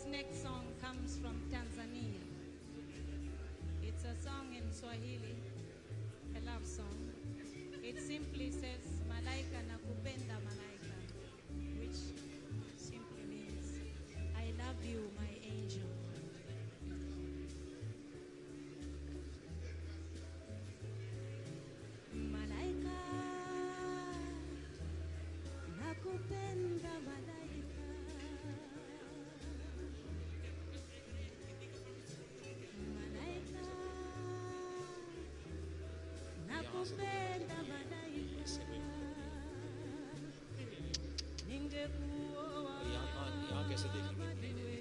This next song comes from Tanzania. It's a song in Swahili, a love song. It simply says, Malaika nakupenda malaika, which simply means, I love you, my angel. Malaika, nakupenda malaika. Malaika, nakupenda malaika. Ningekuoa badiwe.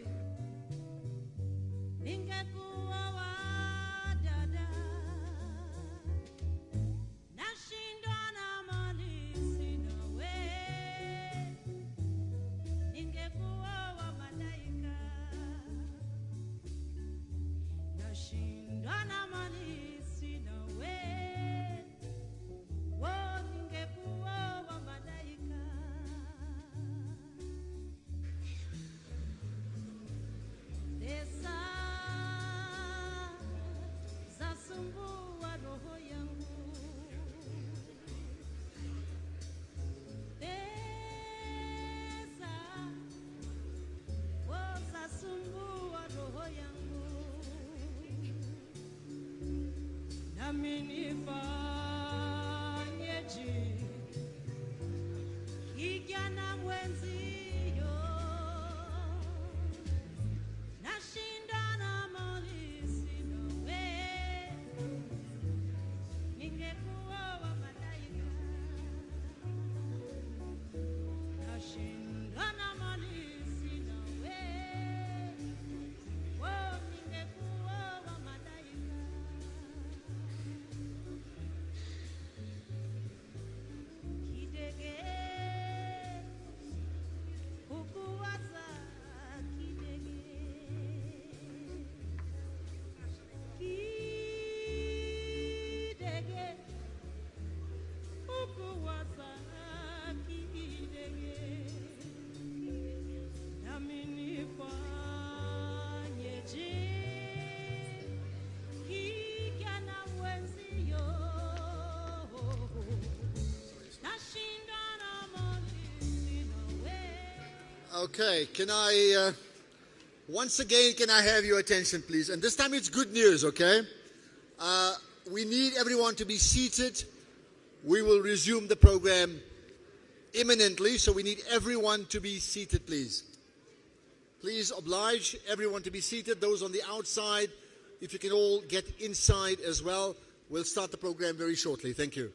Ningekuoa dada. Nashindwa na mali sina we. Ningekuoa malaika. Nashindwa na mali sina we. Oh, ningekuoa malaika. Desa zasumbua roho yangu. Desa zasumbua roho yangu. Nami nifanyeje? Kijana mwenzio, nashindana mali sina we. Ningekuoa malaika. Nashindana mali sina we. Oh, ningekuoa malaika. Kidege hukuwaza kidege. Kidege hukuwaza kidege. Nami nifanyeje? Kijana mwenzio, nashindana mali sina we. Okay, can I, once again, can I have your attention, please? And this time it's good news, okay? We need everyone to be seated. We will resume the program imminently, so we need everyone to be seated, please. Please oblige everyone to be seated. Those on the outside, if you can all get inside as well. We'll start the program very shortly. Thank you.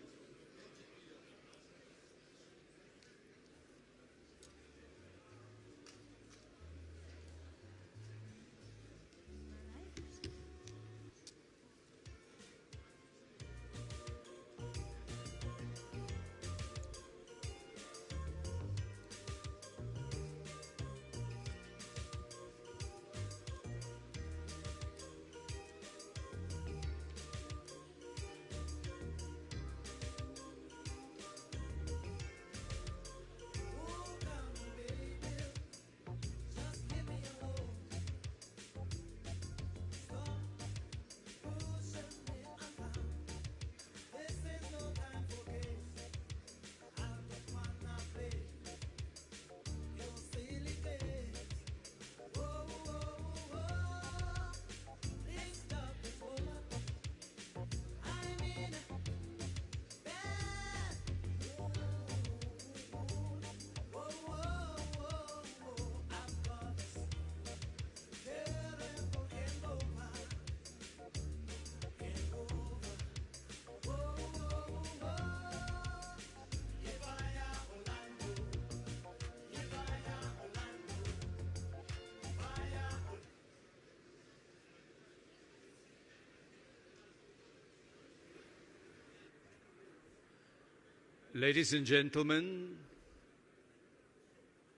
Ladies and gentlemen,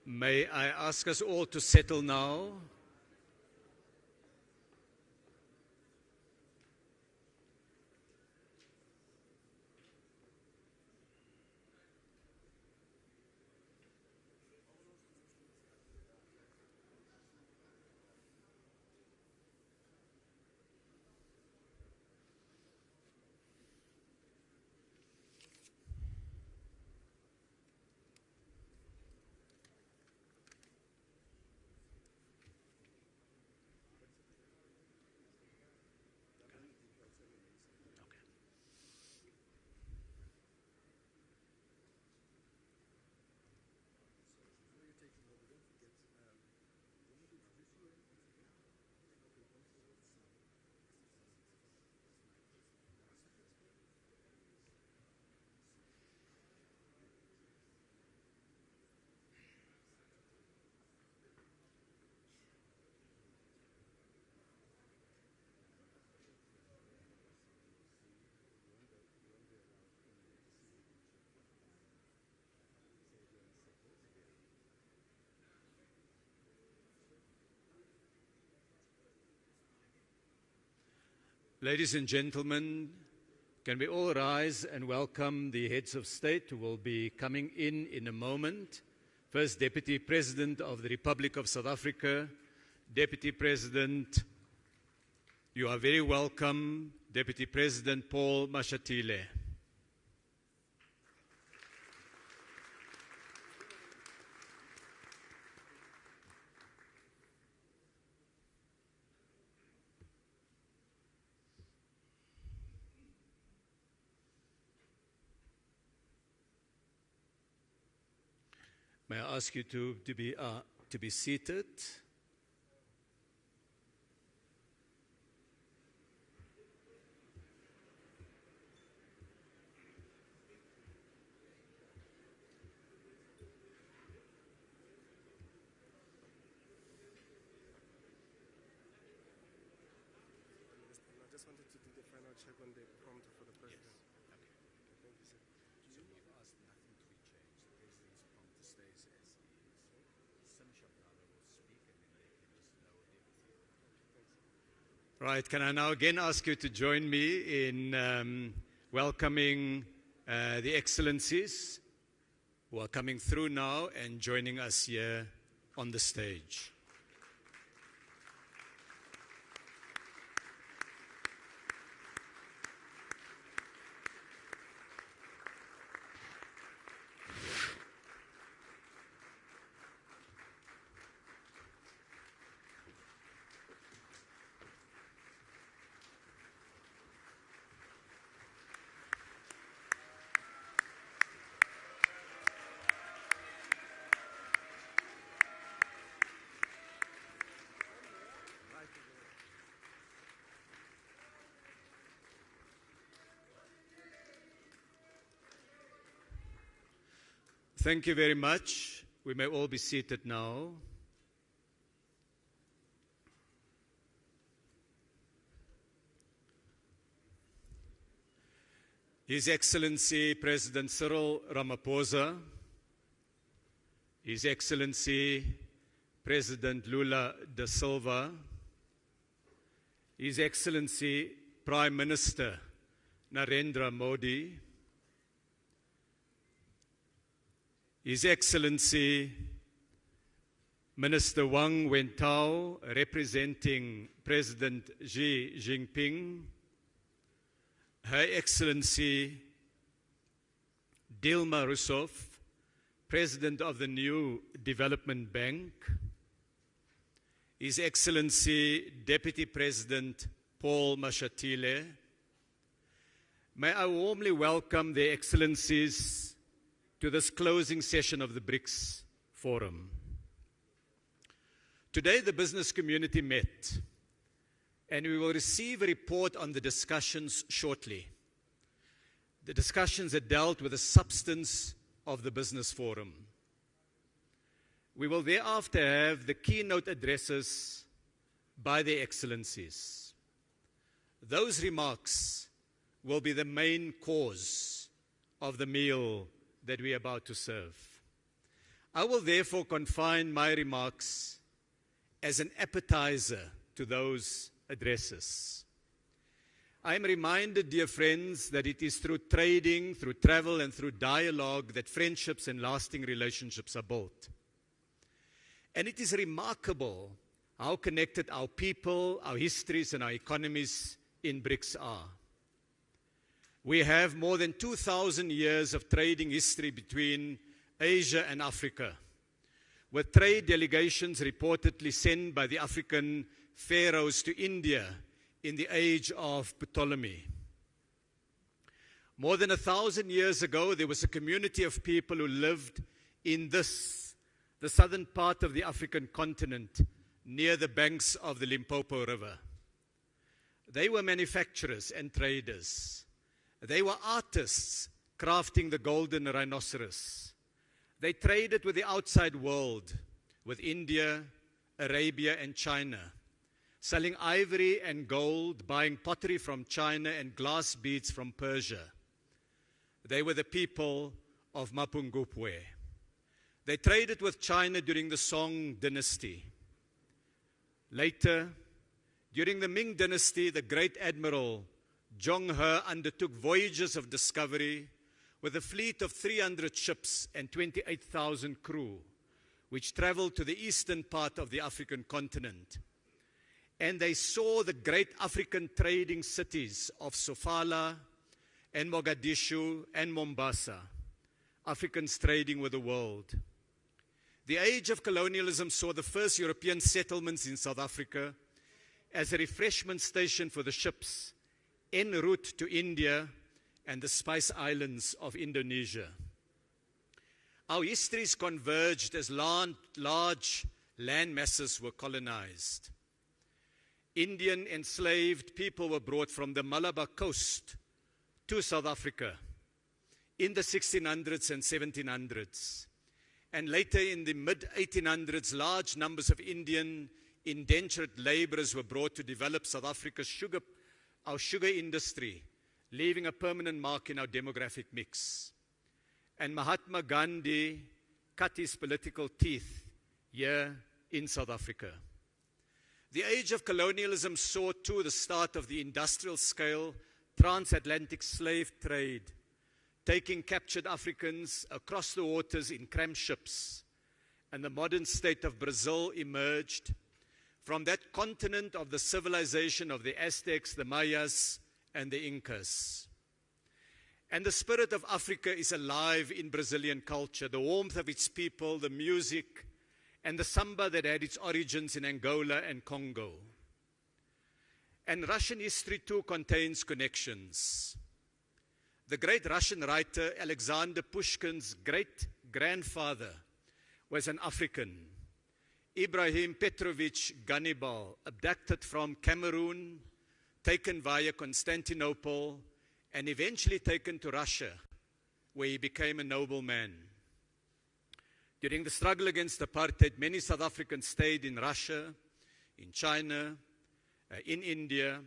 may I ask us all to settle now? Ladies and gentlemen, can we all rise and welcome the heads of state who will be coming in a moment. First, Deputy President of the Republic of South Africa. Deputy President, you are very welcome. Deputy President Paul Mashatile. May I ask you to be seated? I just wanted to do the final check on the prompt for the president. Yes. Okay. Thank you, sir. So we've asked nothing to be changed. The president's prompt stays as he is. Brother will speak and then they can just lower everything. Right, can I now again ask you to join me in welcoming the excellencies who are coming through now and joining us here on the stage. Thank you very much. We may all be seated now. His Excellency President Cyril Ramaphosa, His Excellency President Lula da Silva, His Excellency Prime Minister Narendra Modi, His Excellency Minister Wang Wentao, representing President Xi Jinping, Her Excellency Dilma Rousseff, President of the New Development Bank, His Excellency Deputy President Paul Mashatile, may I warmly welcome the Excellencies to this closing session of the BRICS Forum. Today, the business community met, and we will receive a report on the discussions shortly. The discussions that dealt with the substance of the business forum. We will thereafter have the keynote addresses by the excellencies. Those remarks will be the main cause of the meal that we are about to serve. I will therefore confine my remarks as an appetizer to those addresses. I am reminded, dear friends, that it is through trading, through travel, and through dialogue that friendships and lasting relationships are built. And it is remarkable how connected our people, our histories, and our economies in BRICS are. We have more than 2,000 years of trading history between Asia and Africa, with trade delegations reportedly sent by the African pharaohs to India in the age of Ptolemy. More than 1,000 years ago, there was a community of people who lived in the southern part of the African continent, near the banks of the Limpopo River. They were manufacturers and traders. They were artists crafting the golden rhinoceros. They traded with the outside world, with India, Arabia, and China, selling ivory and gold, buying pottery from China and glass beads from Persia. They were the people of Mapungubwe. They traded with China during the Song dynasty. Later, During the Ming Dynasty, the great admiral Zhong He undertook voyages of discovery with a fleet of 300 ships and 28,000 crew, which traveled to the eastern part of the African continent. And they saw the great African trading cities of Sofala and Mogadishu and Mombasa, Africans trading with the world. The age of colonialism saw the first European settlements in South Africa as a refreshment station for the ships en route to India and the Spice Islands of Indonesia. Our histories converged as large land masses were colonized. Indian enslaved people were brought from the Malabar coast to South Africa in the 1600s and 1700s. And later in the mid-1800s, large numbers of Indian indentured laborers were brought to develop South Africa's our sugar industry, leaving a permanent mark in our demographic mix. And Mahatma Gandhi cut his political teeth here in South Africa. The age of colonialism saw too the start of the industrial scale transatlantic slave trade, taking captured Africans across the waters in crammed ships. And the modern state of Brazil emerged from that continent of the civilization of the Aztecs, the Mayas, and the Incas. And the spirit of Africa is alive in Brazilian culture, the warmth of its people, the music, and the samba that had its origins in Angola and Congo. And Russian history too contains connections. The great Russian writer Alexander Pushkin's great-grandfather was an African. Ibrahim Petrovich Ganibal, abducted from Cameroon, taken via Constantinople, and eventually taken to Russia, where he became a nobleman. During the struggle against apartheid, many South Africans stayed in Russia, in China, in India,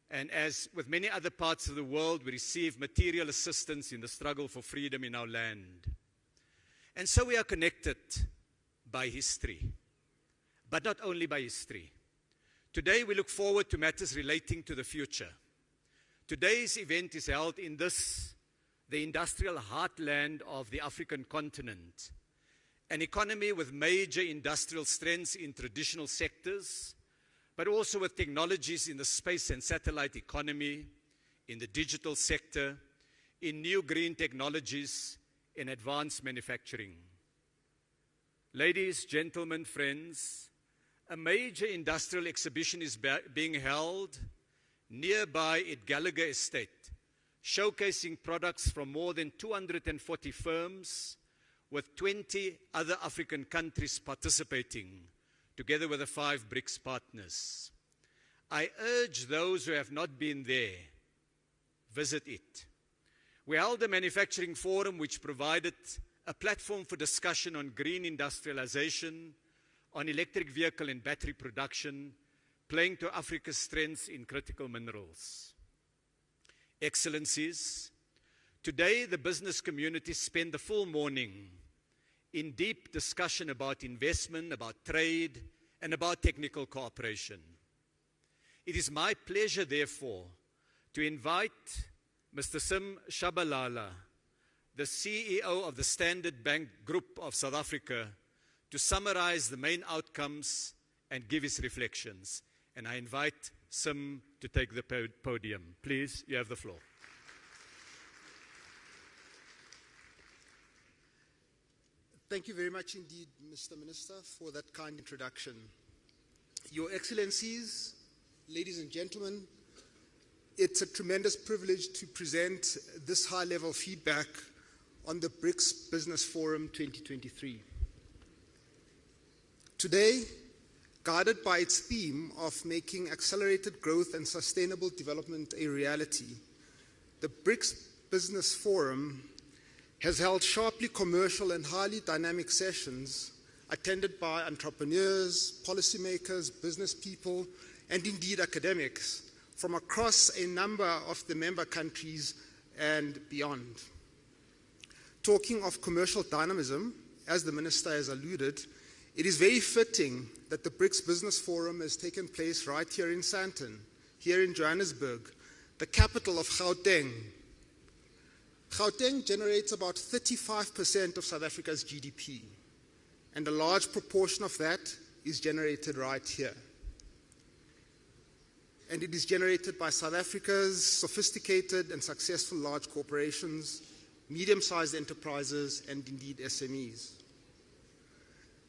and as with many other parts of the world, we received material assistance in the struggle for freedom in our land. And so we are connected by history, but not only by history. Today we look forward to matters relating to the future. Today's event is held in the industrial heartland of the African continent, an economy with major industrial strengths in traditional sectors, but also with technologies in the space and satellite economy, in the digital sector, in new green technologies, in advanced manufacturing. Ladies, gentlemen, friends, a major industrial exhibition is being held nearby at Gallagher Estate, showcasing products from more than 240 firms, with 20 other African countries participating, together with the 5 BRICS partners. I urge those who have not been there, visit it. We held a manufacturing forum which provided a platform for discussion on green industrialization, on electric vehicle and battery production, playing to Africa's strengths in critical minerals. Excellencies, today the business community spent the full morning in deep discussion about investment, about trade, and about technical cooperation. It is my pleasure, therefore, to invite Mr. Sim Shabalala, the CEO of the Standard Bank Group of South Africa, to summarize the main outcomes and give his reflections. And I invite Sim to take the podium. Please, you have the floor. Thank you very much indeed, Mr. Minister, for that kind introduction. Your Excellencies, ladies and gentlemen, it's a tremendous privilege to present this high-level feedback on the BRICS Business Forum 2023. Today, guided by its theme of making accelerated growth and sustainable development a reality, the BRICS Business Forum has held sharply commercial and highly dynamic sessions attended by entrepreneurs, policymakers, business people, and indeed academics from across a number of the member countries and beyond. Talking of commercial dynamism, as the Minister has alluded, it is very fitting that the BRICS Business Forum has taken place right here in Sandton, here in Johannesburg, the capital of Gauteng. Gauteng generates about 35% of South Africa's GDP, and a large proportion of that is generated right here. And it is generated by South Africa's sophisticated and successful large corporations, medium-sized enterprises, and indeed SMEs.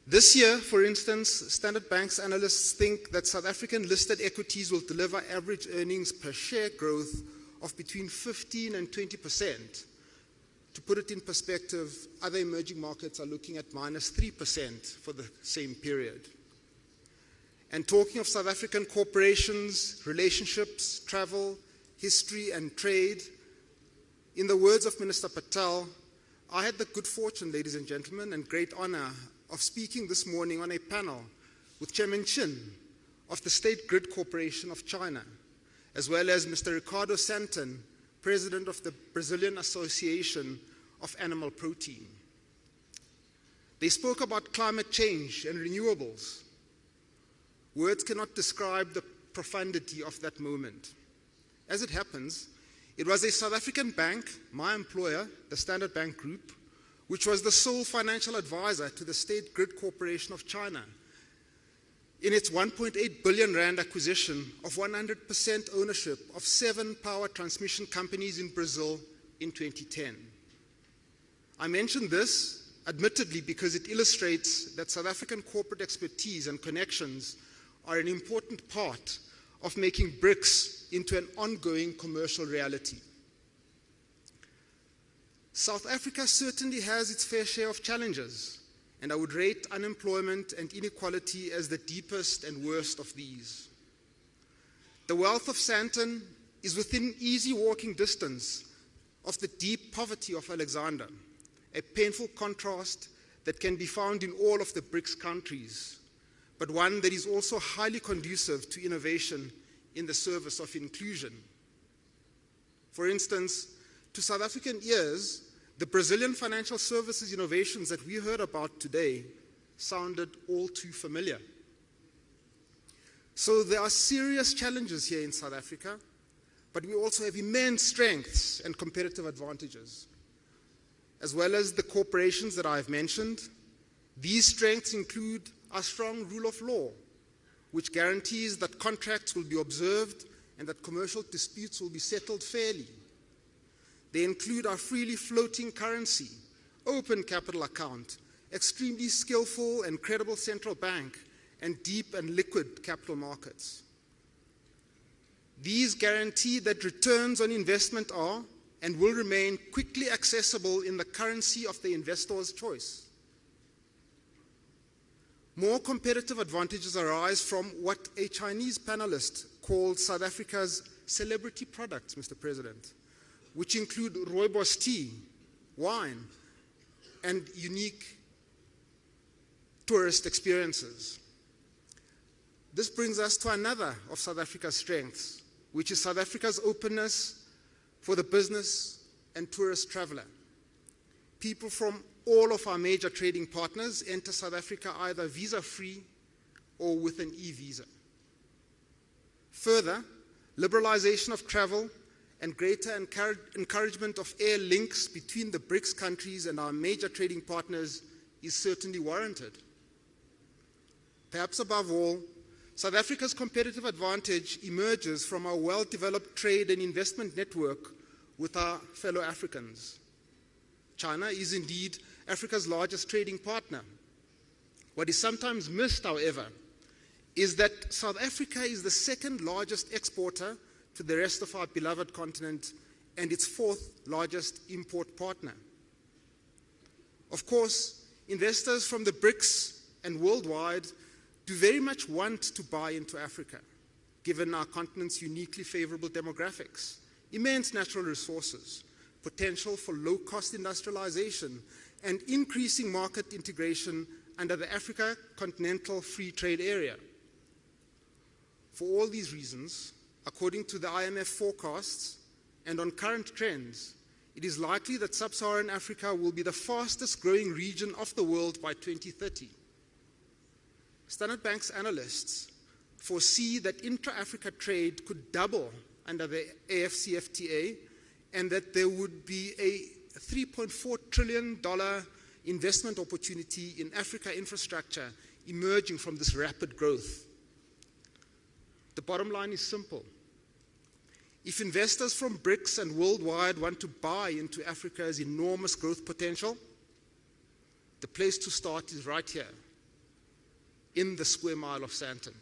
This year, for instance, Standard Bank's analysts think that South African listed equities will deliver average earnings per share growth of between 15 and 20%. To put it in perspective, other emerging markets are looking at -3% for the same period. And talking of South African corporations, relationships, travel, history, and trade, in the words of Minister Patel, I had the good fortune, ladies and gentlemen, and great honor of speaking this morning on a panel with Chairman Chin of the State Grid Corporation of China, as well as Mr. Ricardo Santon, President of the Brazilian Association of Animal Protein. They spoke about climate change and renewables. Words cannot describe the profundity of that moment. As it happens, it was a South African bank, my employer, the Standard Bank Group, which was the sole financial advisor to the State Grid Corporation of China in its 1.8 billion rand acquisition of 100% ownership of 7 power transmission companies in Brazil in 2010. I mention this, admittedly, because it illustrates that South African corporate expertise and connections are an important part of making BRICS into an ongoing commercial reality. South Africa certainly has its fair share of challenges, and I would rate unemployment and inequality as the deepest and worst of these. The wealth of Sandton is within easy walking distance of the deep poverty of Alexander, a painful contrast that can be found in all of the BRICS countries, but one that is also highly conducive to innovation in the service of inclusion. For instance, to South African ears, the Brazilian financial services innovations that we heard about today sounded all too familiar. So there are serious challenges here in South Africa, but we also have immense strengths and competitive advantages. As well as the corporations that I've mentioned, these strengths include our strong rule of law, which guarantees that contracts will be observed and that commercial disputes will be settled fairly. They include our freely floating currency, open capital account, extremely skillful and credible central bank, and deep and liquid capital markets. These guarantee that returns on investment are and will remain quickly accessible in the currency of the investor's choice. More competitive advantages arise from what a Chinese panelist called South Africa's celebrity products, Mr. President, which include rooibos tea, wine, and unique tourist experiences. This brings us to another of South Africa's strengths, which is South Africa's openness for the business and tourist traveler. People from all of our major trading partners enter South Africa either visa-free or with an e-visa. Further, liberalization of travel and greater encouragement of air links between the BRICS countries and our major trading partners is certainly warranted. Perhaps above all, South Africa's competitive advantage emerges from our well-developed trade and investment network with our fellow Africans. China is indeed Africa's largest trading partner. What is sometimes missed, however, is that South Africa is the second largest exporter to the rest of our beloved continent and its 4th largest import partner. Of course, investors from the BRICS and worldwide do very much want to buy into Africa, given our continent's uniquely favorable demographics, immense natural resources, potential for low-cost industrialization, and increasing market integration under the Africa Continental Free Trade Area. For all these reasons, according to the IMF forecasts and on current trends, it is likely that sub-Saharan Africa will be the fastest growing region of the world by 2030. Standard Bank's analysts foresee that intra-Africa trade could double under the AFCFTA and that there would be a $3.4 trillion investment opportunity in Africa infrastructure emerging from this rapid growth. The bottom line is simple. If investors from BRICS and worldwide want to buy into Africa's enormous growth potential, the place to start is right here, in the square mile of Sandton.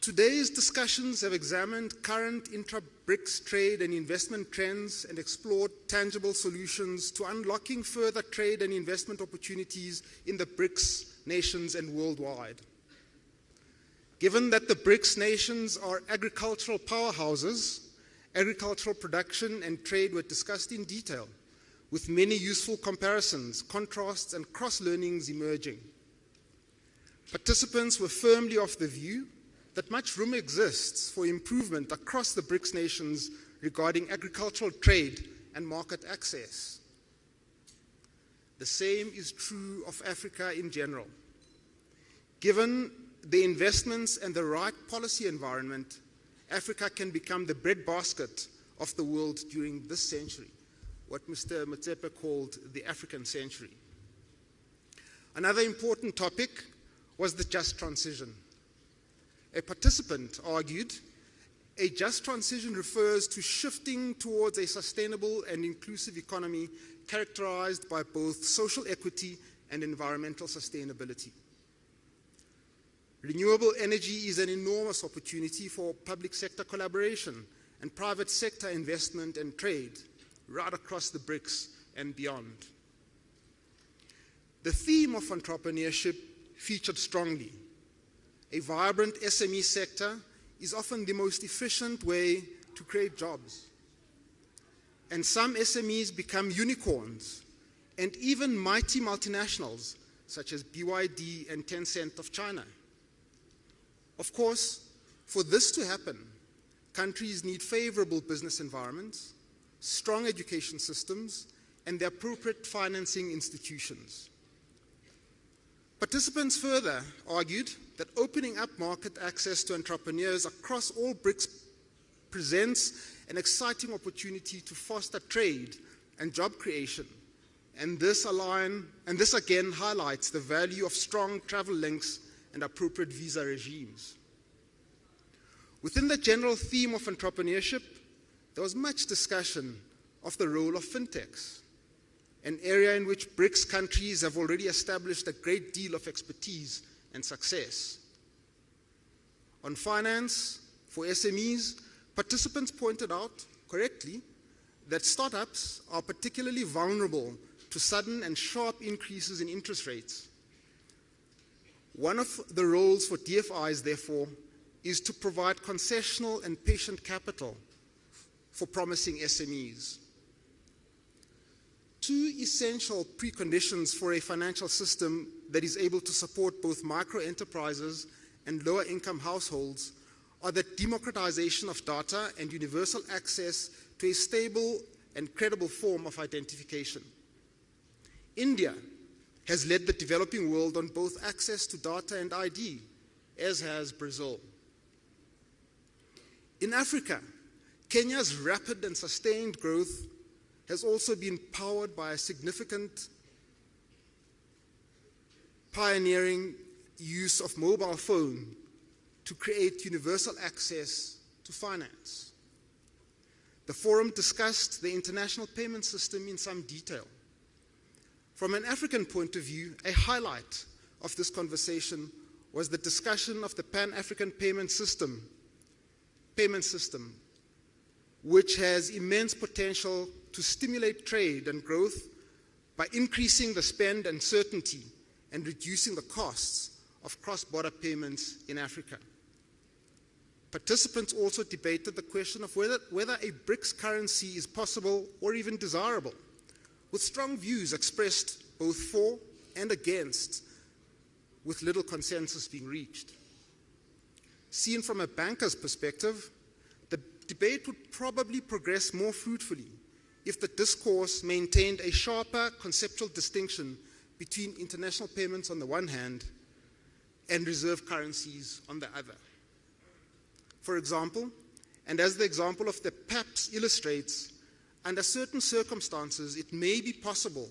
Today's discussions have examined current intra-BRICS trade and investment trends and explored tangible solutions to unlocking further trade and investment opportunities in the BRICS nations and worldwide. Given that the BRICS nations are agricultural powerhouses, agricultural production and trade were discussed in detail, with many useful comparisons, contrasts, and cross-learnings emerging. Participants were firmly of the view that much room exists for improvement across the BRICS nations regarding agricultural trade and market access. The same is true of Africa in general. Given the investments and the right policy environment, Africa can become the breadbasket of the world during this century, what Mr. Motsepe called the African century. Another important topic was the just transition. A participant argued, a just transition refers to shifting towards a sustainable and inclusive economy characterized by both social equity and environmental sustainability. Renewable energy is an enormous opportunity for public sector collaboration and private sector investment and trade right across the BRICS and beyond. The theme of entrepreneurship featured strongly. A vibrant SME sector is often the most efficient way to create jobs. And some SMEs become unicorns and even mighty multinationals such as BYD and Tencent of China. Of course, for this to happen, countries need favorable business environments, strong education systems, and the appropriate financing institutions. Participants further argued that opening up market access to entrepreneurs across all BRICS presents an exciting opportunity to foster trade and job creation. And this again highlights the value of strong travel links and appropriate visa regimes. Within the general theme of entrepreneurship, there was much discussion of the role of fintechs, an area in which BRICS countries have already established a great deal of expertise and success. On finance for SMEs, participants pointed out correctly that startups are particularly vulnerable to sudden and sharp increases in interest rates. One of the roles for DFIs, therefore, is to provide concessional and patient capital for promising SMEs. Two essential preconditions for a financial system that is able to support both micro-enterprises and lower-income households are the democratization of data and universal access to a stable and credible form of identification. India has led the developing world on both access to data and ID, as has Brazil. In Africa, Kenya's rapid and sustained growth has also been powered by a significant pioneering use of mobile phone to create universal access to finance. The forum discussed the international payment system in some detail. From an African point of view, a highlight of this conversation was the discussion of the Pan-African payment system, which has immense potential to stimulate trade and growth by increasing the spend and certainty and reducing the costs of cross-border payments in Africa. Participants also debated the question of whether a BRICS currency is possible or even desirable, with strong views expressed both for and against, with little consensus being reached. Seen from a banker's perspective, the debate would probably progress more fruitfully if the discourse maintained a sharper conceptual distinction between international payments on the one hand and reserve currencies on the other. For example, and as the example of the PAPS illustrates, under certain circumstances it may be possible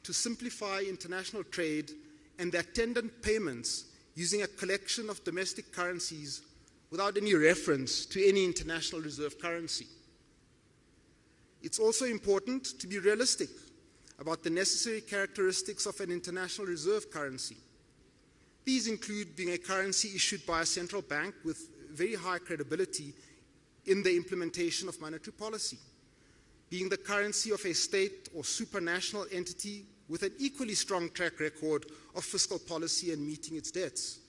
to simplify international trade and the attendant payments using a collection of domestic currencies without any reference to any international reserve currency. It's also important to be realistic about the necessary characteristics of an international reserve currency. These include being a currency issued by a central bank with very high credibility in the implementation of monetary policy, being the currency of a state or supranational entity with an equally strong track record of fiscal policy and meeting its debts,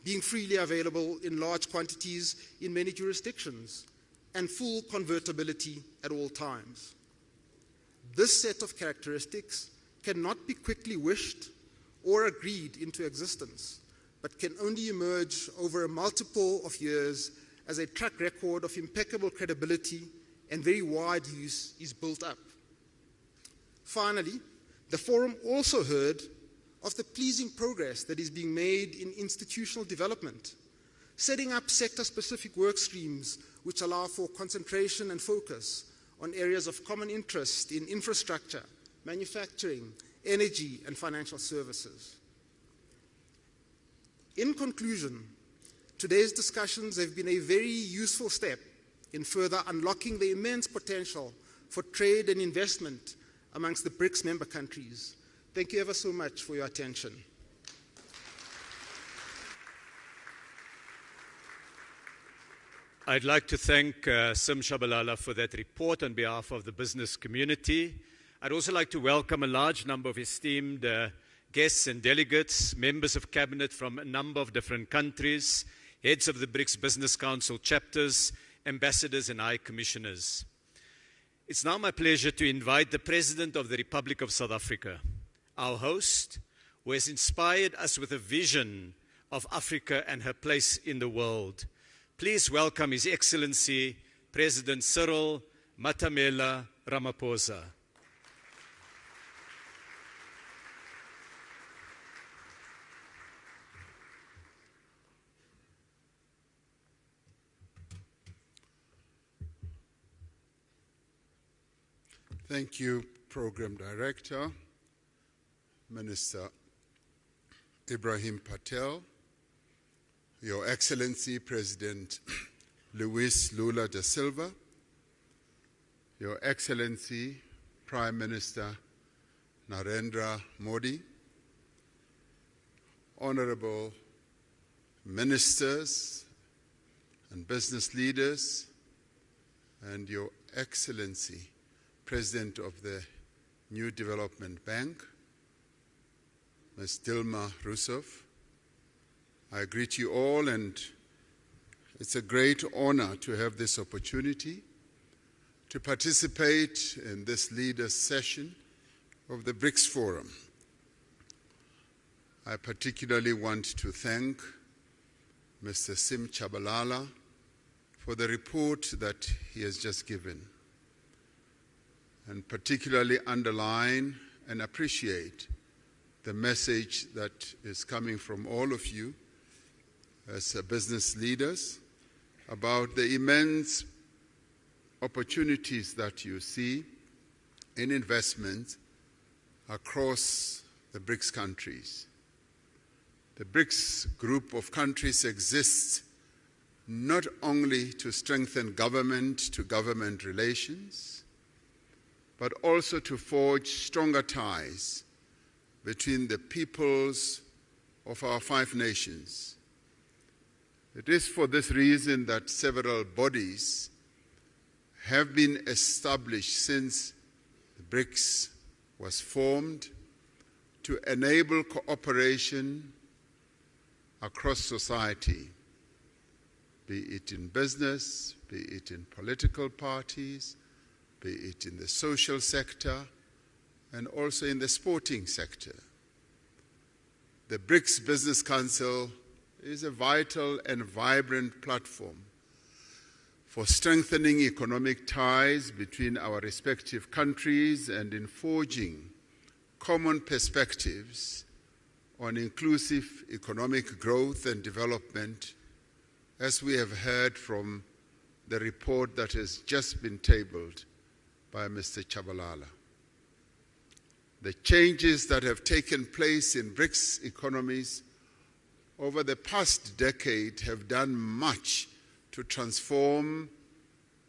being freely available in large quantities in many jurisdictions, and full convertibility at all times. This set of characteristics cannot be quickly wished or agreed into existence, but can only emerge over a multiple of years as a track record of impeccable credibility and very wide use is built up. Finally, the forum also heard of the pleasing progress that is being made in institutional development, setting up sector-specific work streams which allow for concentration and focus on areas of common interest in infrastructure, manufacturing, energy, and financial services. In conclusion, today's discussions have been a very useful step in further unlocking the immense potential for trade and investment amongst the BRICS member countries. Thank you ever so much for your attention. I'd like to thank Sim Shabalala for that report on behalf of the business community. I'd also like to welcome a large number of esteemed guests and delegates, members of cabinet from a number of different countries, heads of the BRICS Business Council chapters, ambassadors and high commissioners. It's now my pleasure to invite the President of the Republic of South Africa, our host, who has inspired us with a vision of Africa and her place in the world. Please welcome His Excellency, President Cyril Matamela Ramaphosa. Thank you, Program Director, Minister Ibrahim Patel, Your Excellency President Luis Lula da Silva, Your Excellency Prime Minister Narendra Modi, Honorable Ministers and business leaders, and Your Excellency President of the New Development Bank, Ms. Dilma Rousseff. I greet you all, and it's a great honor to have this opportunity to participate in this leaders' session of the BRICS Forum. I particularly want to thank Mr. Sim Shabalala for the report that he has just given, and particularly underline and appreciate the message that is coming from all of you as business leaders about the immense opportunities that you see in investment across the BRICS countries. The BRICS group of countries exists not only to strengthen government-to-government relations, but also to forge stronger ties between the peoples of our 5 nations. It is for this reason that several bodies have been established since the BRICS was formed to enable cooperation across society, be it in business, be it in political parties, be it in the social sector, and also in the sporting sector. The BRICS Business Council is a vital and vibrant platform for strengthening economic ties between our respective countries and in forging common perspectives on inclusive economic growth and development, as we have heard from the report that has just been tabled by Mr. Chabalala. The changes that have taken place in BRICS economies over the past decade have done much to transform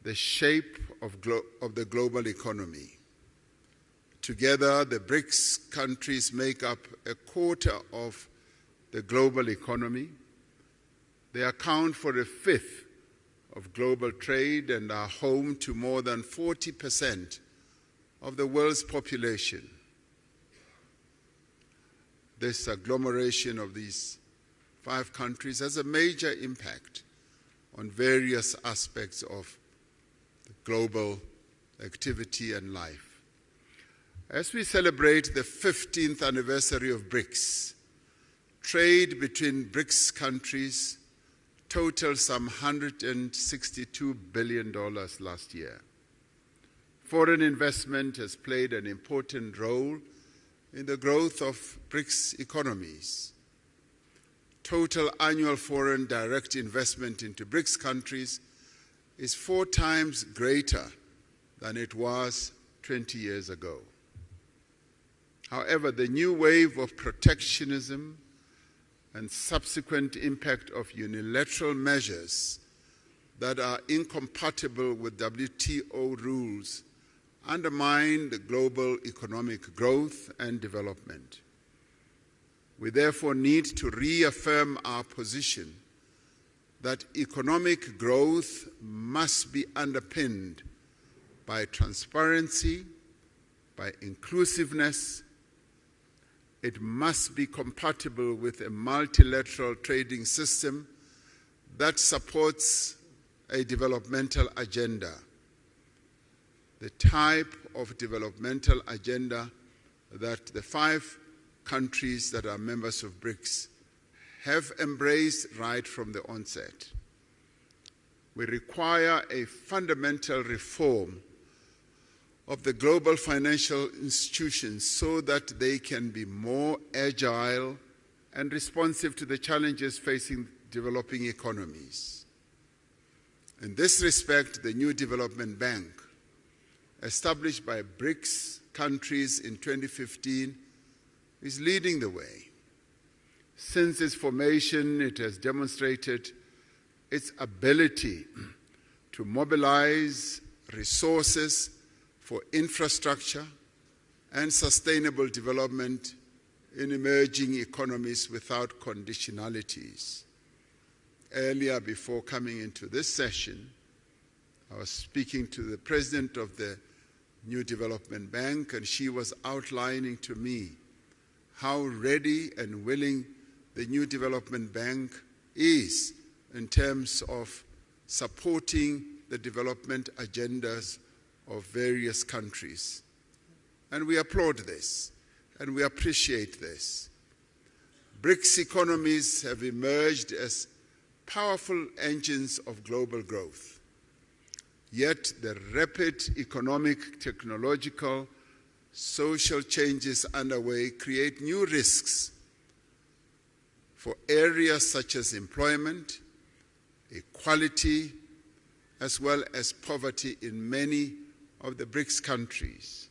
the shape of the global economy. Together, the BRICS countries make up a quarter of the global economy. They account for a fifth of global trade and are home to more than 40% of the world's population. This agglomeration of these 5 countries has a major impact on various aspects of the global activity and life. As we celebrate the 15th anniversary of BRICS, trade between BRICS countries totaled some $162 billion last year. Foreign investment has played an important role in the growth of BRICS economies. Total annual foreign direct investment into BRICS countries is 4 times greater than it was 20 years ago. However, the new wave of protectionism and subsequent impact of unilateral measures that are incompatible with WTO rules undermine the global economic growth and development. We therefore need to reaffirm our position that economic growth must be underpinned by transparency, by inclusiveness. It must be compatible with a multilateral trading system that supports a developmental agenda, the type of developmental agenda that the 5 countries that are members of BRICS have embraced right from the onset. We require a fundamental reform of the global financial institutions so that they can be more agile and responsive to the challenges facing developing economies. In this respect, the new development bank, established by BRICS countries in 2015, is leading the way. Since its formation, it has demonstrated its ability to mobilize resources for infrastructure and sustainable development in emerging economies without conditionalities. Earlier, before coming into this session, I was speaking to the president of the New Development Bank, and she was outlining to me how ready and willing the New Development Bank is in terms of supporting the development agendas of various countries. And we applaud this, and we appreciate this. BRICS economies have emerged as powerful engines of global growth. Yet the rapid economic, technological, social changes underway create new risks for areas such as employment, equality, as well as poverty in many of the BRICS countries.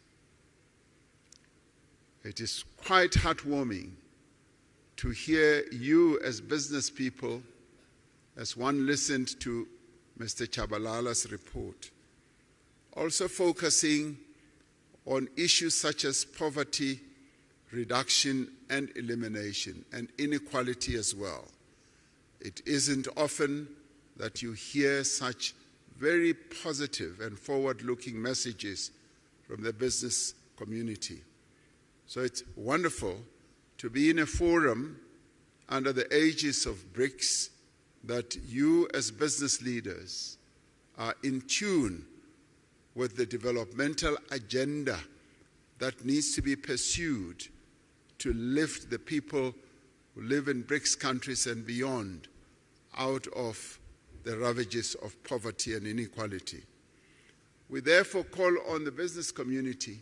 It is quite heartwarming to hear you as business people, as one listened to Mr. Chabalala's report, also focusing on issues such as poverty reduction and elimination, and inequality as well. It isn't often that you hear such very positive and forward-looking messages from the business community. So it's wonderful to be in a forum under the aegis of BRICS that you as business leaders are in tune with the developmental agenda that needs to be pursued to lift the people who live in BRICS countries and beyond out of the ravages of poverty and inequality. We therefore call on the business community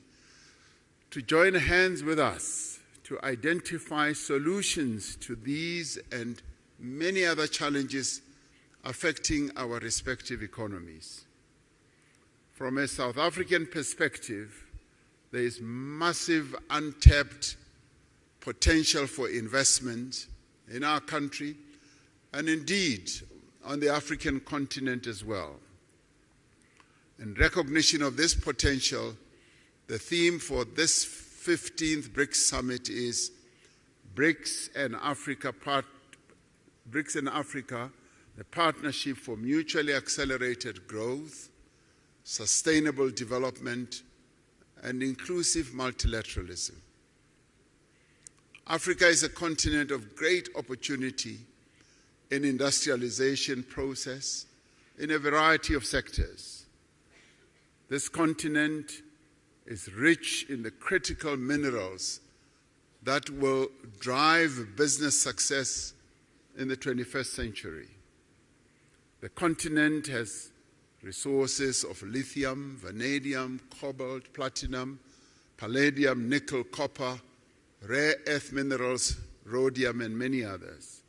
to join hands with us to identify solutions to these and many other challenges affecting our respective economies. From a South African perspective, there is massive untapped potential for investment in our country and indeed on the African continent as well. In recognition of this potential, the theme for this 15th BRICS Summit is BRICS and Africa, the partnership for mutually accelerated growth, sustainable development, and inclusive multilateralism. Africa is a continent of great opportunity in industrialization process in a variety of sectors. This continent is rich in the critical minerals that will drive business success in the 21st century. The continent has resources of lithium, vanadium, cobalt, platinum, palladium, nickel, copper, rare earth minerals, rhodium, and many others.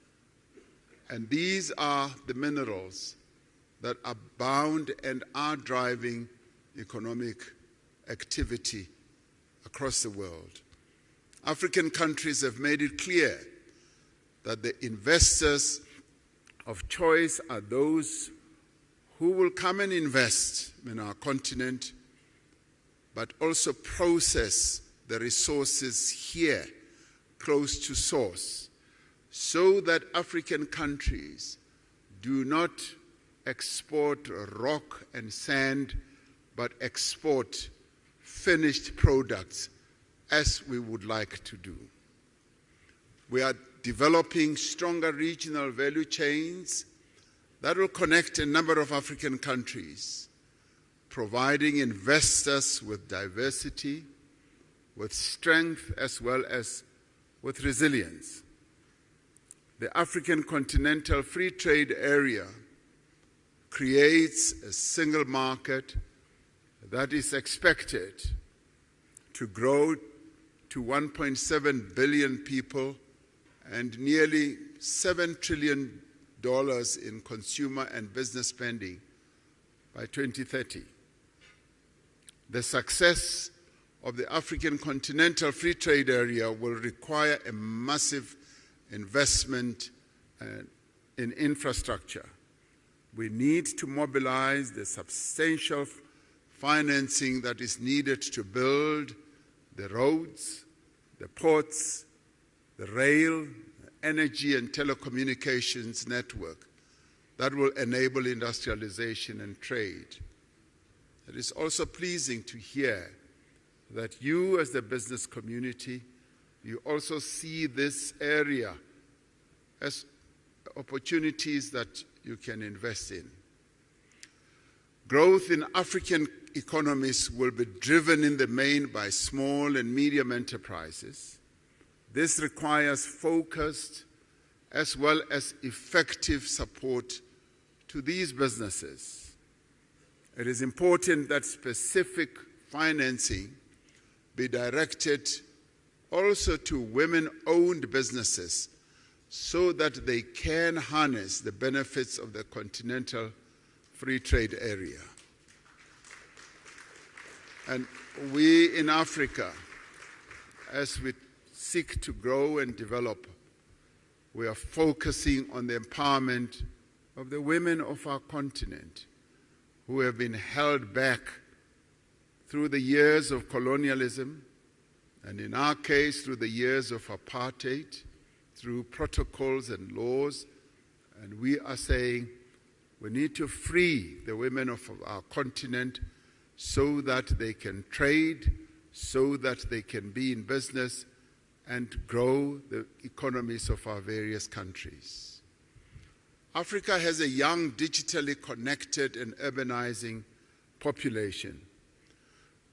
And these are the minerals that abound and are driving economic activity across the world. African countries have made it clear that the investors of choice are those who will come and invest in our continent, but also process the resources here close to source, so that African countries do not export rock and sand, but export finished products as we would like to do. We are developing stronger regional value chains that will connect a number of African countries, providing investors with diversity, with strength, as well as with resilience. The African Continental Free Trade Area creates a single market that is expected to grow to 1.7 billion people and nearly $7 trillion in consumer and business spending by 2030. The success of the African Continental Free Trade Area will require a massive investment in infrastructure. We need to mobilize the substantial financing that is needed to build the roads, the ports, the rail, energy and telecommunications network that will enable industrialization and trade. It is also pleasing to hear that you, as the business community, you also see this area as opportunities that you can invest in. Growth in African economies will be driven in the main by small and medium enterprises. This requires focused as well as effective support to these businesses. It is important that specific financing be directed also to women-owned businesses so that they can harness the benefits of the Continental Free Trade Area. And we in Africa, as we seek to grow and develop, we are focusing on the empowerment of the women of our continent who have been held back through the years of colonialism, and in our case, through the years of apartheid, through protocols and laws. And we are saying we need to free the women of our continent so that they can trade, so that they can be in business and grow the economies of our various countries. Africa has a young, digitally connected and urbanizing population,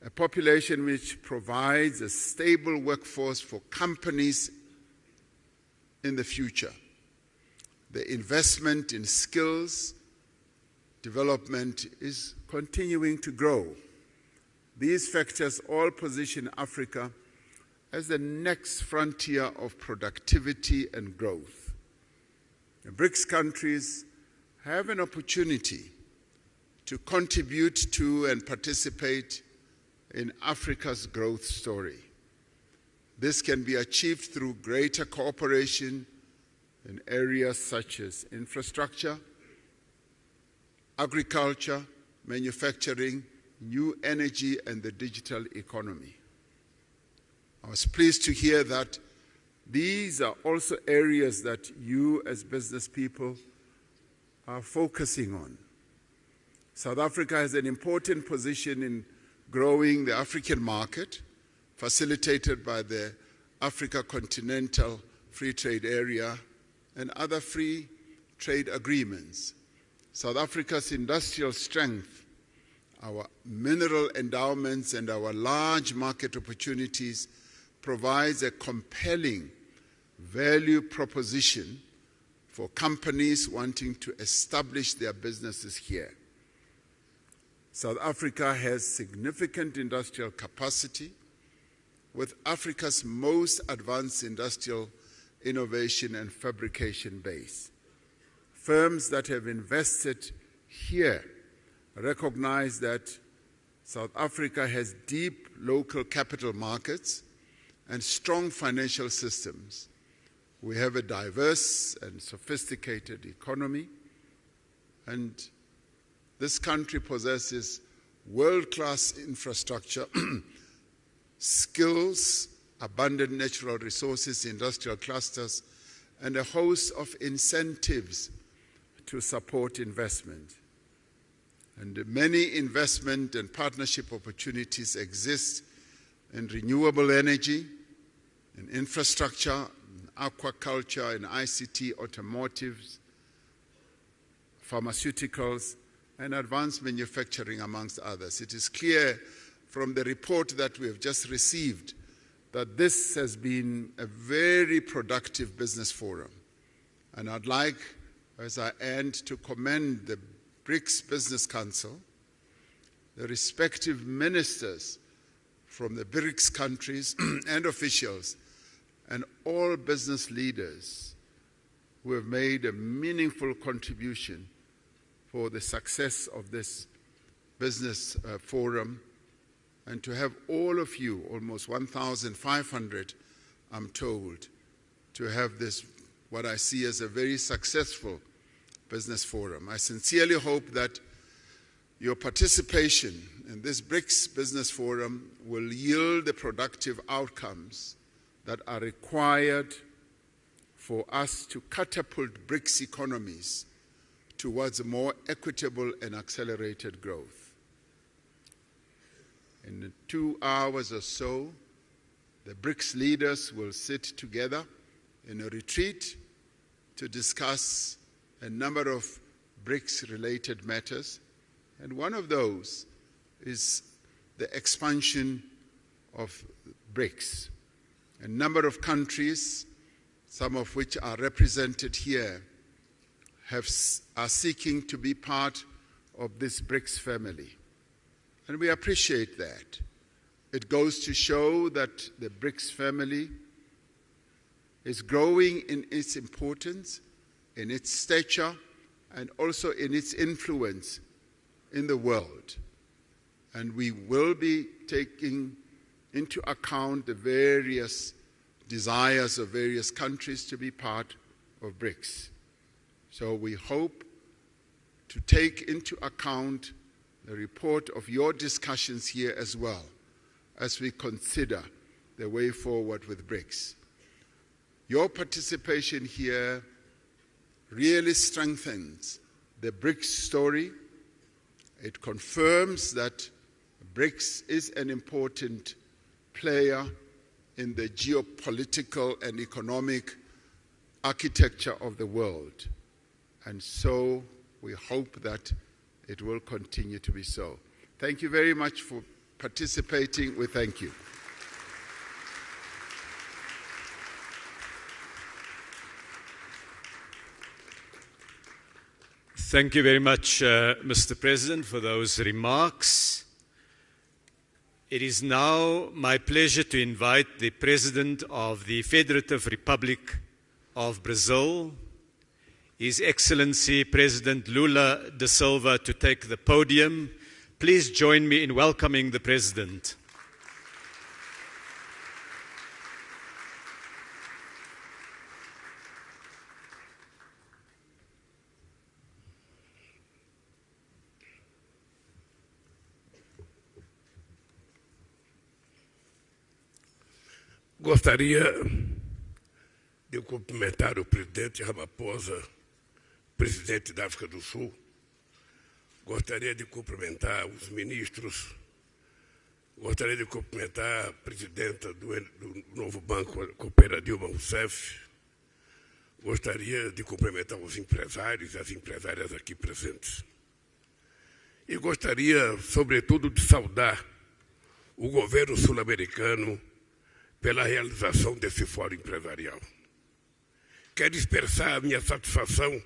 a population which provides a stable workforce for companies in the future. The investment in skills development is continuing to grow. These factors all position Africa as the next frontier of productivity and growth. The BRICS countries have an opportunity to contribute to and participate in Africa's growth story. This can be achieved through greater cooperation in areas such as infrastructure, agriculture, manufacturing, new energy, and the digital economy. I was pleased to hear that these are also areas that you as business people are focusing on. South Africa has an important position in growing the African market, facilitated by the Africa Continental Free Trade Area and other free trade agreements. South Africa's industrial strength, our mineral endowments, and our large market opportunities provides a compelling value proposition for companies wanting to establish their businesses here. South Africa has significant industrial capacity, with Africa's most advanced industrial innovation and fabrication base. Firms that have invested here recognize that South Africa has deep local capital markets and strong financial systems. We have a diverse and sophisticated economy, and this country possesses world-class infrastructure, skills, abundant natural resources, industrial clusters, and a host of incentives to support investment. And many investment and partnership opportunities exist in renewable energy, in infrastructure, in aquaculture, in ICT, automotives, pharmaceuticals, and advanced manufacturing, amongst others. It is clear from the report that we have just received that this has been a very productive business forum. And I'd like, as I end, to commend the BRICS Business Council, the respective ministers from the BRICS countries and officials, and all business leaders who have made a meaningful contribution for the success of this business forum, and to have all of you, almost 1,500, I'm told, to have this, what I see as a very successful business forum. I sincerely hope that your participation in this BRICS Business Forum will yield the productive outcomes that are required for us to catapult BRICS economies towards a more equitable and accelerated growth. In 2 hours or so, the BRICS leaders will sit together in a retreat to discuss a number of BRICS-related matters, and one of those is the expansion of BRICS. A number of countries, some of which are represented here, are seeking to be part of this BRICS family. And we appreciate that. It goes to show that the BRICS family is growing in its importance, in its stature, and also in its influence in the world. And we will be taking into account the various desires of various countries to be part of BRICS. So we hope to take into account the report of your discussions here as well, as we consider the way forward with BRICS. Your participation here really strengthens the BRICS story. It confirms that BRICS is an important player in the geopolitical and economic architecture of the world. And so we hope that it will continue to be so. Thank you very much for participating. We thank you. Thank you very much, Mr. President, for those remarks. It is now my pleasure to invite the President of the Federative Republic of Brazil, His Excellency President Lula da Silva, to take the podium. Please join me in welcoming the President. Gostaria de cumprimentar o presidente Ramaphosa, presidente da África do Sul. Gostaria de cumprimentar os ministros. Gostaria de cumprimentar a presidenta do novo Banco Cooperativo Rousseff. Gostaria de cumprimentar os empresários e as empresárias aqui presentes. E gostaria, sobretudo, de saudar o governo sul-americano pela realização desse fórum empresarial. Quero expressar a minha satisfação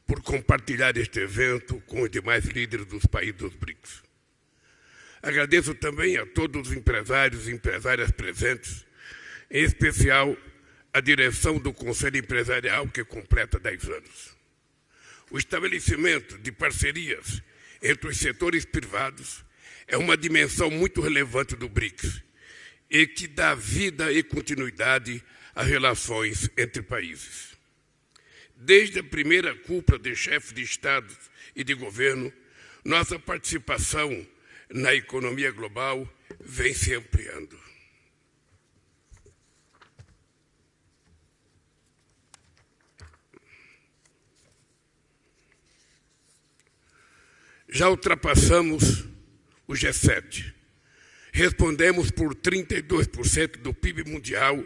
por compartilhar este evento com os demais líderes dos países dos BRICS. Agradeço também a todos os empresários e empresárias presentes, em especial a direção do Conselho Empresarial, que completa 10 anos. O estabelecimento de parcerias entre os setores privados é uma dimensão muito relevante do BRICS, e que dá vida e continuidade às relações entre países. Desde a primeira cúpula de chefes de Estado e de governo, nossa participação na economia global vem se ampliando. Já ultrapassamos o G7. Respondemos por 32% do PIB mundial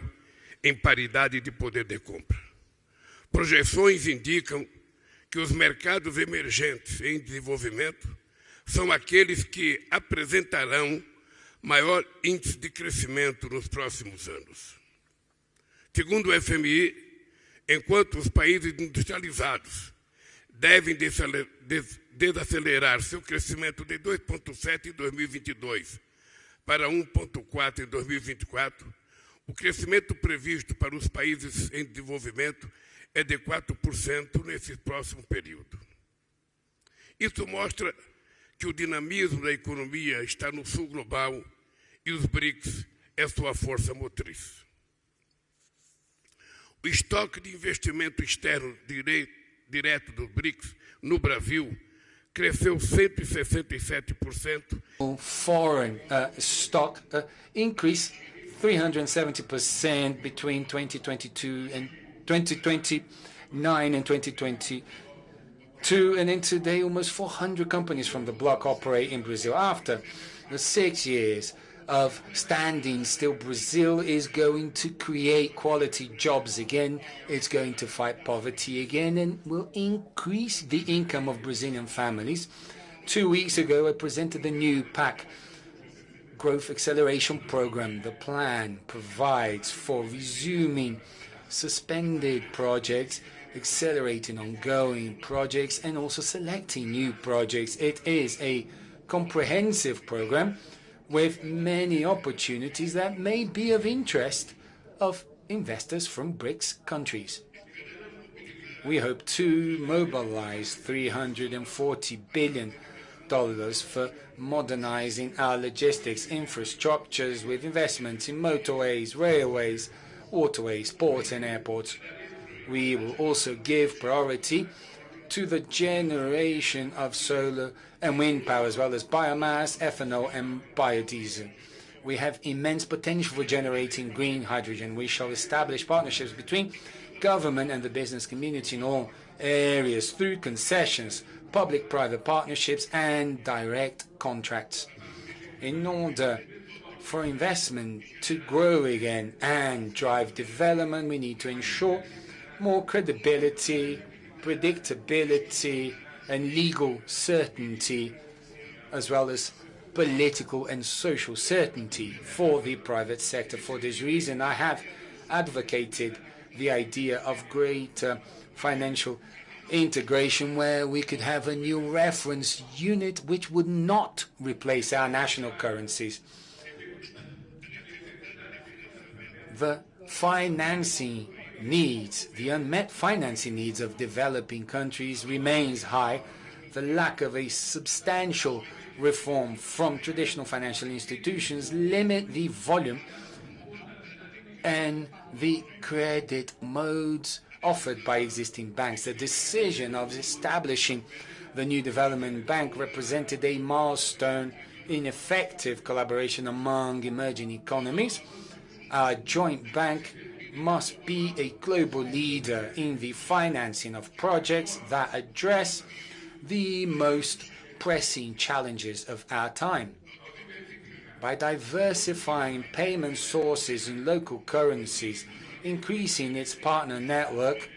em paridade de poder de compra. Projeções indicam que os mercados emergentes em desenvolvimento são aqueles que apresentarão maior índice de crescimento nos próximos anos. Segundo o FMI, enquanto os países industrializados devem desacelerar seu crescimento de 2,7% em 2022 para 1,4% em 2024, o crescimento previsto para os países em desenvolvimento é de 4% nesse próximo período. Isso mostra que o dinamismo da economia está no sul global e os BRICS é sua força motriz. O estoque de investimento externo direto dos BRICS no Brasil cresceu 167%. Foreign stock increased 370% between 2022 and 2029 and 2022, and then today almost 400 companies from the bloc operate in Brazil. After the 6 years of standing still, Brazil is going to create quality jobs again. It's going to fight poverty again and will increase the income of Brazilian families. 2 weeks ago, I presented the new PAC Growth Acceleration Program. The plan provides for resuming suspended projects, accelerating ongoing projects, and also selecting new projects. It is a comprehensive program with many opportunities that may be of interest of investors from BRICS countries. We hope to mobilize $340 billion for modernizing our logistics infrastructures with investments in motorways, railways, waterways, ports and airports. We will also give priority to the generation of solar and wind power, as well as biomass, ethanol and biodiesel. We have immense potential for generating green hydrogen. We shall establish partnerships between government and the business community in all areas through concessions, public-private partnerships and direct contracts. In order for investment to grow again and drive development, we need to ensure more credibility, predictability and legal certainty, as well as political and social certainty for the private sector. For this reason, I have advocated the idea of greater financial integration where we could have a new reference unit which would not replace our national currencies. The financing needs, the unmet financing needs of developing countries remains high. The lack of a substantial reform from traditional financial institutions limit the volume and the credit modes offered by existing banks. The decision of establishing the new development bank represented a milestone in effective collaboration among emerging economies. Our joint bank must be a global leader in the financing of projects that address the most pressing challenges of our time. By diversifying payment sources in local currencies, increasing its partner network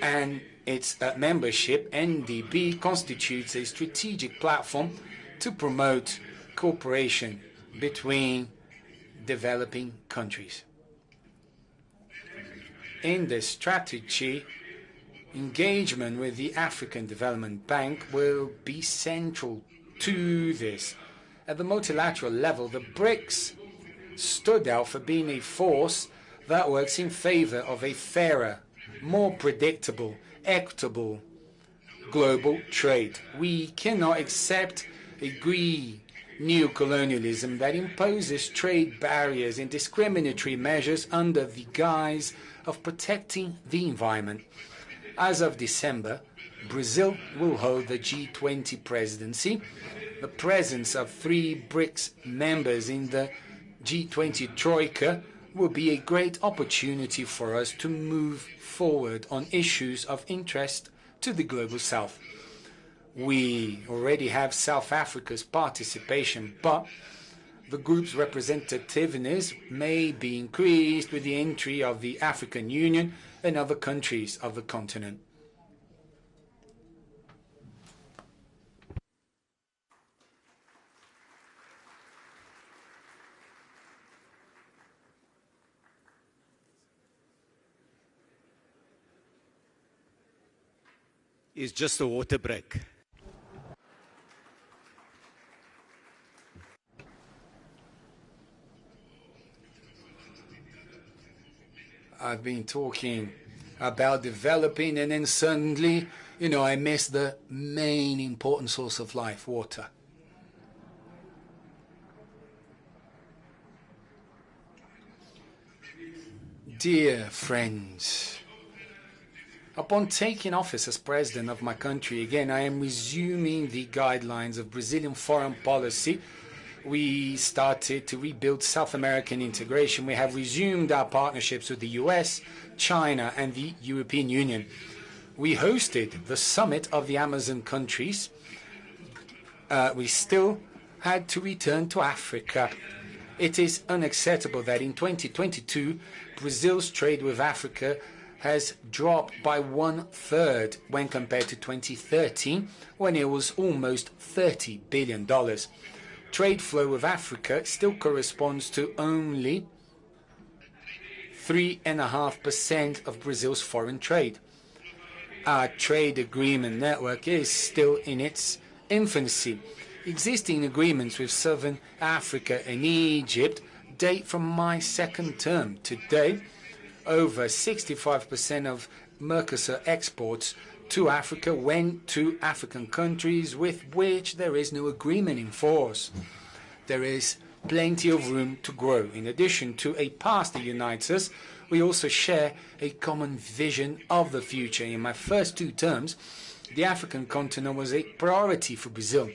and its membership, NDB constitutes a strategic platform to promote cooperation between developing countries. In this strategy, engagement with the African Development Bank will be central to this. At the multilateral level, the BRICS stood out for being a force that works in favor of a fairer, more predictable, equitable global trade. We cannot accept a green neocolonialism that imposes trade barriers and discriminatory measures under the guise of protecting the environment. As of December, Brazil will hold the G20 presidency. The presence of 3 BRICS members in the G20 Troika will be a great opportunity for us to move forward on issues of interest to the Global South. We already have South Africa's participation, but the group's representativeness may be increased with the entry of the African Union and other countries of the continent. Is just a water break. I've been talking about developing, and then suddenly, I missed the main important source of life, water. Dear friends, upon taking office as president of my country again, I am resuming the guidelines of Brazilian foreign policy. We started to rebuild South American integration. We have resumed our partnerships with the US, China, and the European Union. We hosted the summit of the Amazon countries. We still had to return to Africa. It is unacceptable that in 2022, Brazil's trade with Africa has dropped by 1/3 when compared to 2013, when it was almost $30 billion. Trade flow with Africa still corresponds to only 3.5% of Brazil's foreign trade. Our trade agreement network is still in its infancy. Existing agreements with Southern Africa and Egypt date from my second term. Today, over 65% of Mercosur exports to Africa went to African countries with which there is no agreement in force. There is plenty of room to grow. In addition to a past that unites us, we also share a common vision of the future. In my first 2 terms, the African continent was a priority for Brazil.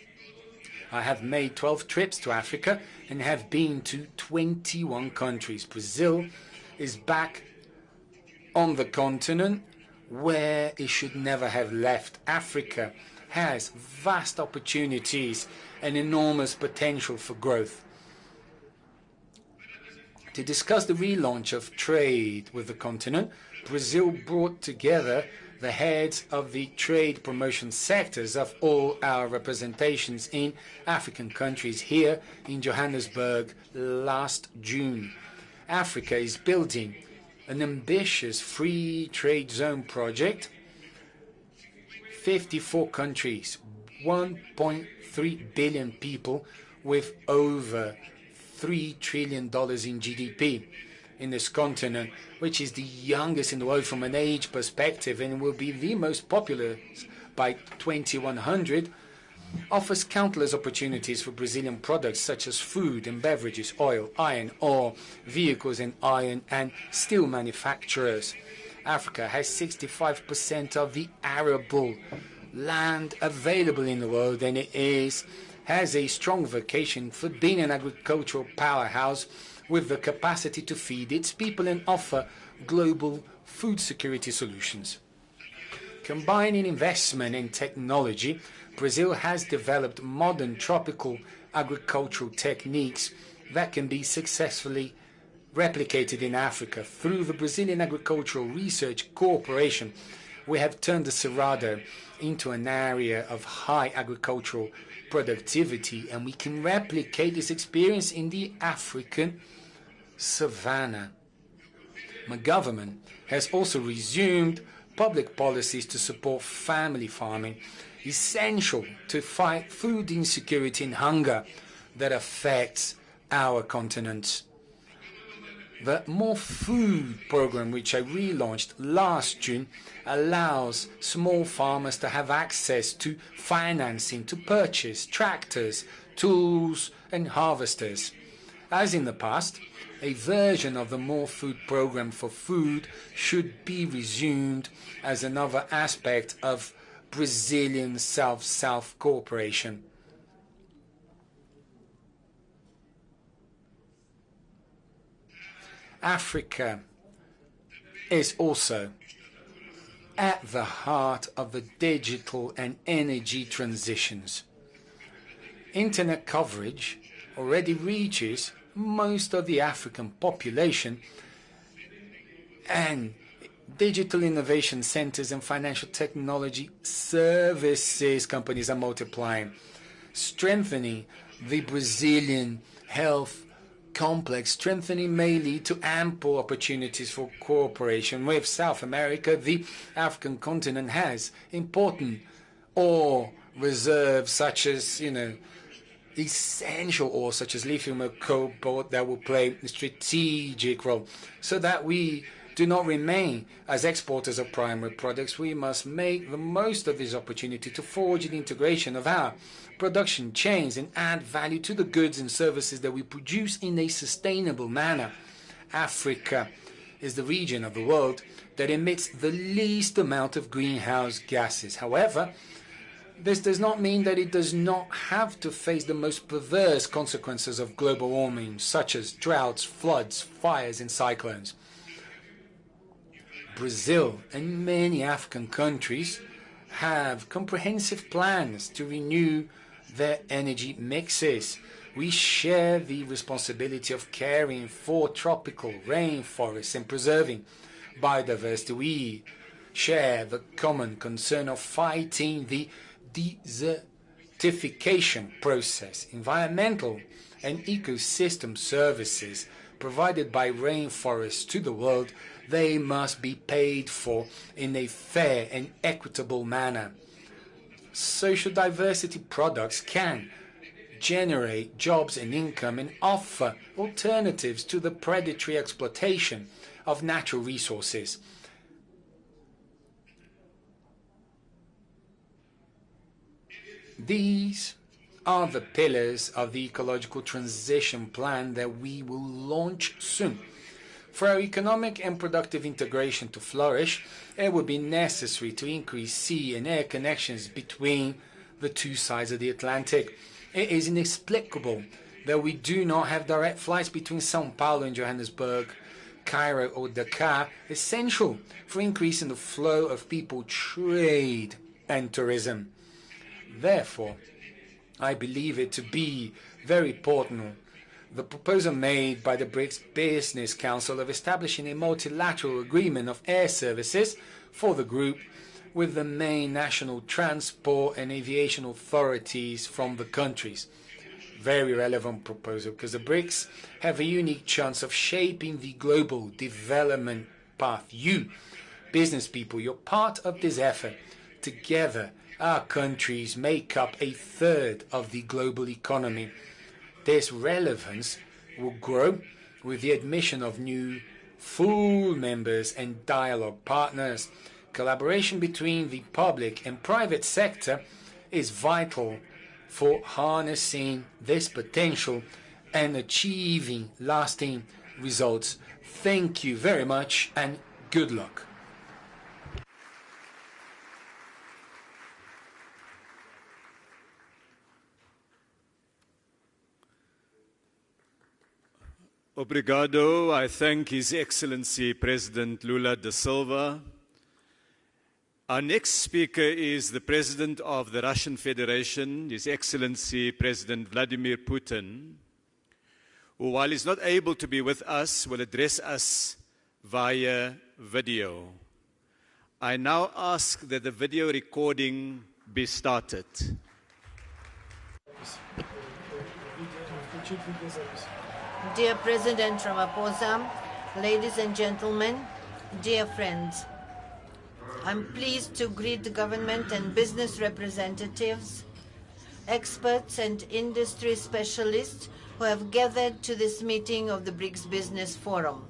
I have made 12 trips to Africa and have been to 21 countries. Brazil is back on the continent where it should never have left. Africa has vast opportunities and enormous potential for growth. To discuss the relaunch of trade with the continent, Brazil brought together the heads of the trade promotion sectors of all our representations in African countries here in Johannesburg last June. Africa is building an ambitious free trade zone project 54 countries, 1.3 billion people with over $3 trillion in GDP in this continent, which is the youngest in the world from an age perspective and will be the most popular by 2100, offers countless opportunities for Brazilian products such as food and beverages, oil, iron ore, vehicles and iron and steel manufacturers. Africa has 65% of the arable land available in the world, and it has a strong vocation for being an agricultural powerhouse with the capacity to feed its people and offer global food security solutions. Combining investment and technology, Brazil has developed modern tropical agricultural techniques that can be successfully replicated in Africa. Through the Brazilian Agricultural Research Corporation, we have turned the Cerrado into an area of high agricultural productivity, and we can replicate this experience in the African savanna. My government has also resumed public policies to support family farming, essential to fight food insecurity and hunger that affects our continent. The More Food program, which I relaunched last June, allows small farmers to have access to financing to purchase tractors, tools and harvesters. As in the past, a version of the More Food program for food should be resumed as another aspect of Brazilian South-South cooperation. Africa is also at the heart of the digital and energy transitions. Internet coverage already reaches most of the African population, and digital innovation centers and financial technology services companies are multiplying, strengthening the Brazilian health complex. Strengthening may lead to ample opportunities for cooperation with South America. The African continent has important ore reserves such as, essential ore such as lithium or cobalt that will play a strategic role. So that we do not remain as exporters of primary products, we must make the most of this opportunity to forge an integration of our production chains and add value to the goods and services that we produce in a sustainable manner. Africa is the region of the world that emits the least amount of greenhouse gases. However, this does not mean that it does not have to face the most perverse consequences of global warming, such as droughts, floods, fires, and cyclones. Brazil and many African countries have comprehensive plans to renew their energy mixes. We share the responsibility of caring for tropical rainforests and preserving biodiversity. We share the common concern of fighting the desertification process. Environmental and ecosystem services provided by rainforests to the world, they must be paid for in a fair and equitable manner. Social diversity products can generate jobs and income and offer alternatives to the predatory exploitation of natural resources. These are the pillars of the ecological transition plan that we will launch soon. For our economic and productive integration to flourish, it will be necessary to increase sea and air connections between the two sides of the Atlantic. It is inexplicable that we do not have direct flights between São Paulo and Johannesburg, Cairo or Dakar, essential for increasing the flow of people, trade and tourism. Therefore, I believe it to be very important the proposal made by the BRICS Business Council of establishing a multilateral agreement of air services for the group with the main national transport and aviation authorities from the countries. Very relevant proposal because the BRICS have a unique chance of shaping the global development path. You, business people, you're part of this effort Together, our countries make up a third of the global economy. This relevance will grow with the admission of new full members and dialogue partners. Collaboration between the public and private sector is vital for harnessing this potential and achieving lasting results. Thank you very much and good luck. Obrigado. I thank His Excellency President Lula da Silva. Our next speaker is the President of the Russian Federation, His Excellency President Vladimir Putin, who, while he's not able to be with us, will address us via video. I now ask that the video recording be started. Dear President Ramaphosa, ladies and gentlemen, dear friends, I'm pleased to greet the government and business representatives, experts and industry specialists who have gathered to this meeting of the BRICS Business Forum.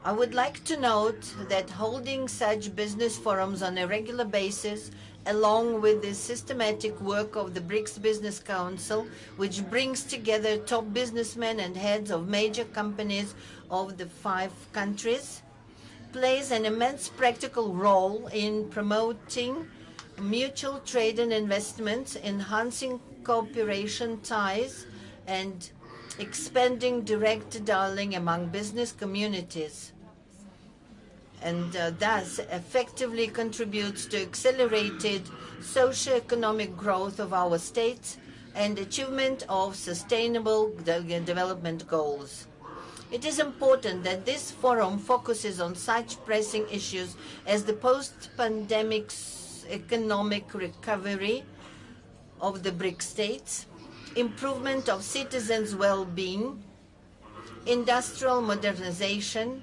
I would like to note that holding such business forums on a regular basis, along with the systematic work of the BRICS Business Council, which brings together top businessmen and heads of major companies of the 5 countries, plays an immense practical role in promoting mutual trade and investments, enhancing cooperation ties, and expanding direct dialogue among business communities, and thus effectively contributes to accelerated socio-economic growth of our states and achievement of sustainable development goals. It is important that this forum focuses on such pressing issues as the post-pandemic economic recovery of the BRICS states, improvement of citizens' well-being, industrial modernization,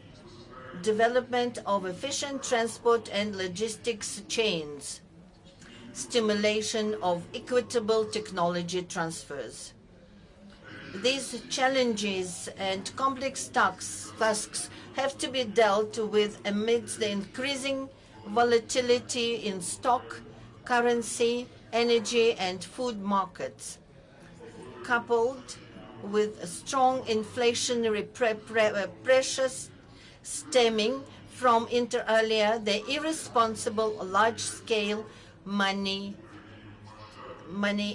development of efficient transport and logistics chains, stimulation of equitable technology transfers. These challenges and complex tasks have to be dealt with amidst the increasing volatility in stock, currency, energy, and food markets, coupled with strong inflationary pressures stemming from, inter alia, the irresponsible large-scale money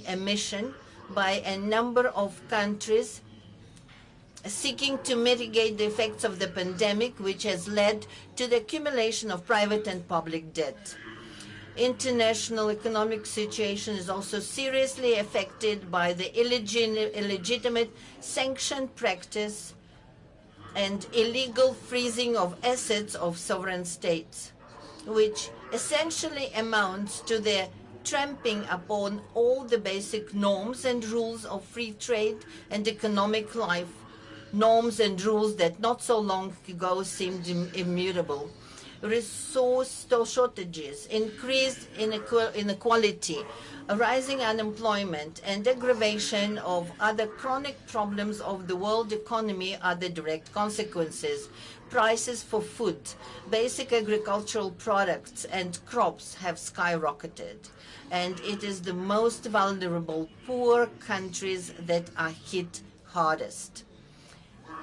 emission by a number of countries seeking to mitigate the effects of the pandemic, which has led to the accumulation of private and public debt. International economic situation is also seriously affected by the illegitimate sanction practice and illegal freezing of assets of sovereign states, which essentially amounts to the tramping upon all the basic norms and rules of free trade and economic life, norms and rules that not so long ago seemed immutable. Resource shortages, increased inequality, rising unemployment, and aggravation of other chronic problems of the world economy are the direct consequences. Prices for food, basic agricultural products, and crops have skyrocketed, and it is the most vulnerable, poor countries that are hit hardest.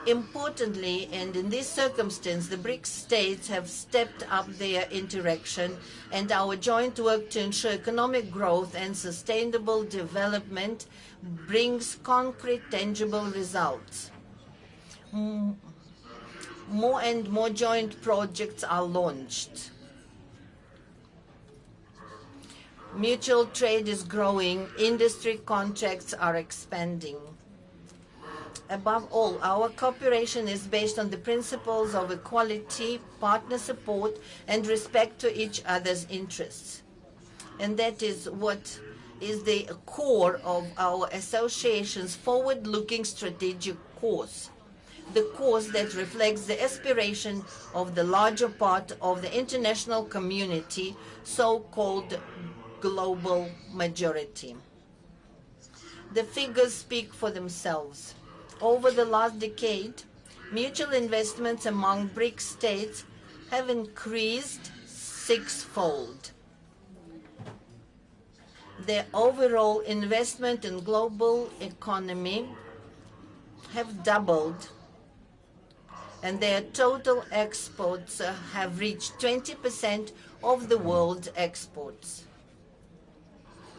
Importantly, and in this circumstance, the BRICS states have stepped up their interaction, and our joint work to ensure economic growth and sustainable development brings concrete, tangible results. More and more joint projects are launched. Mutual trade is growing, industry contracts are expanding. Above all, our cooperation is based on the principles of equality, partner support, and respect to each other's interests. And that is what is the core of our association's forward-looking strategic course. the course that reflects the aspiration of the larger part of the international community, so-called global majority. The figures speak for themselves. Over the last decade, mutual investments among BRICS states have increased sixfold. The overall investment in global economy have doubled, and their total exports have reached 20% of the world's exports.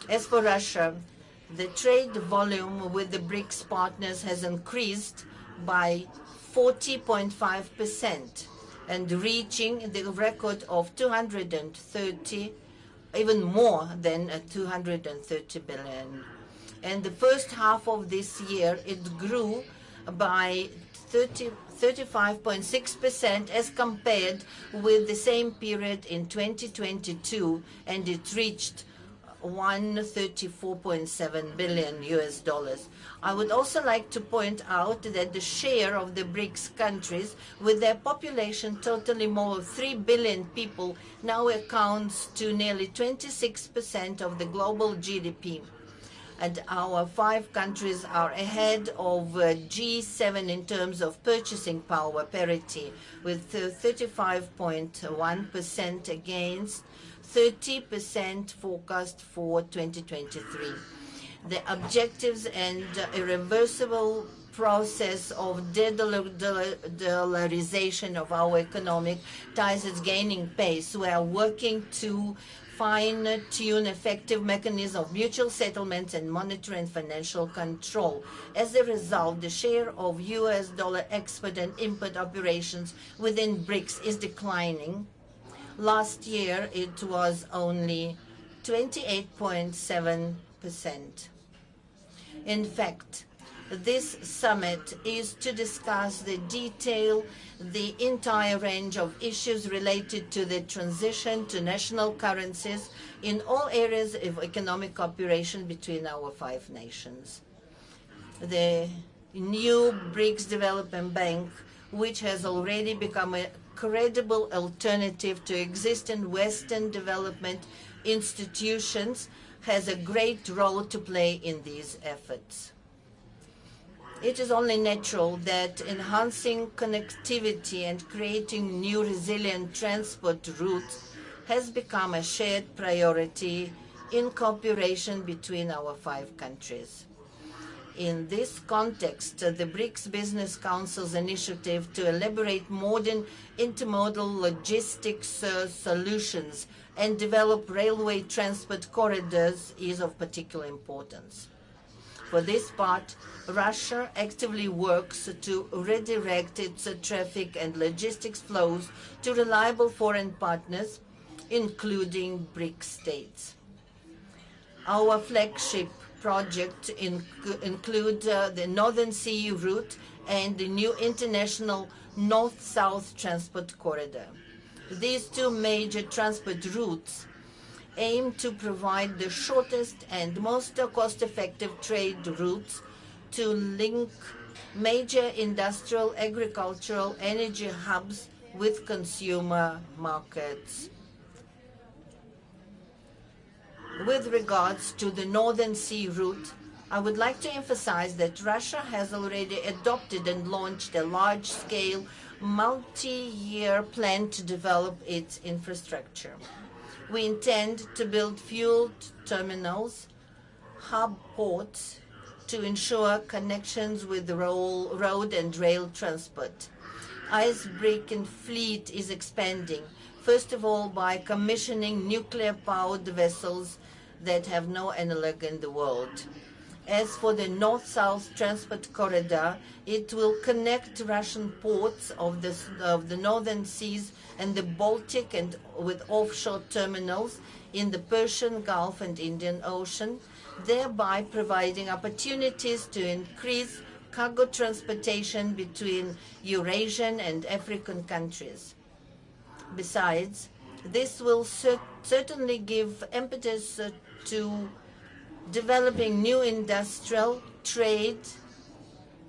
As for Russia, the trade volume with the BRICS partners has increased by 40.5% and reaching the record of 230, even more than 230 billion. And the first half of this year, it grew by 35.6% as compared with the same period in 2022, and it reached $134.7 billion. I would also like to point out that the share of the BRICS countries, with their population totaling more than 3 billion people, now accounts to nearly 26% of the global GDP. And our 5 countries are ahead of G7 in terms of purchasing power parity, with 35.1% against 30% forecast for 2023. The objectives and irreversible process of de-dollarization of our economic ties is gaining pace. We are working to fine-tune effective mechanisms of mutual settlements and monetary and financial control. As a result, the share of US dollar export and import operations within BRICS is declining. Last year, it was only 28.7%. In fact, this summit is to discuss the entire range of issues related to the transition to national currencies in all areas of economic cooperation between our 5 nations. The new BRICS Development Bank, which has already become a credible alternative to existing Western development institutions, has a great role to play in these efforts. It is only natural that enhancing connectivity and creating new resilient transport routes has become a shared priority in cooperation between our 5 countries. In this context, the BRICS Business Council's initiative to elaborate modern intermodal logistics solutions and develop railway transport corridors is of particular importance. For this part, Russia actively works to redirect its traffic and logistics flows to reliable foreign partners, including BRICS states. Our flagship project include the Northern Sea route and the new international North-South transport corridor. These 2 major transport routes aim to provide the shortest and most cost-effective trade routes to link major industrial, agricultural, energy hubs with consumer markets. With regards to the Northern Sea route, I would like to emphasize that Russia has already adopted and launched a large-scale, multi-year plan to develop its infrastructure. We intend to build fuel terminals, hub ports, to ensure connections with the road and rail transport. Icebreaking fleet is expanding, first of all by commissioning nuclear-powered vessels that have no analog in the world. As for the North-South transport corridor, it will connect Russian ports of the Northern Seas and the Baltic and with offshore terminals in the Persian Gulf and Indian Ocean, thereby providing opportunities to increase cargo transportation between Eurasian and African countries. Besides, this will certainly give impetus to developing new industrial, trade,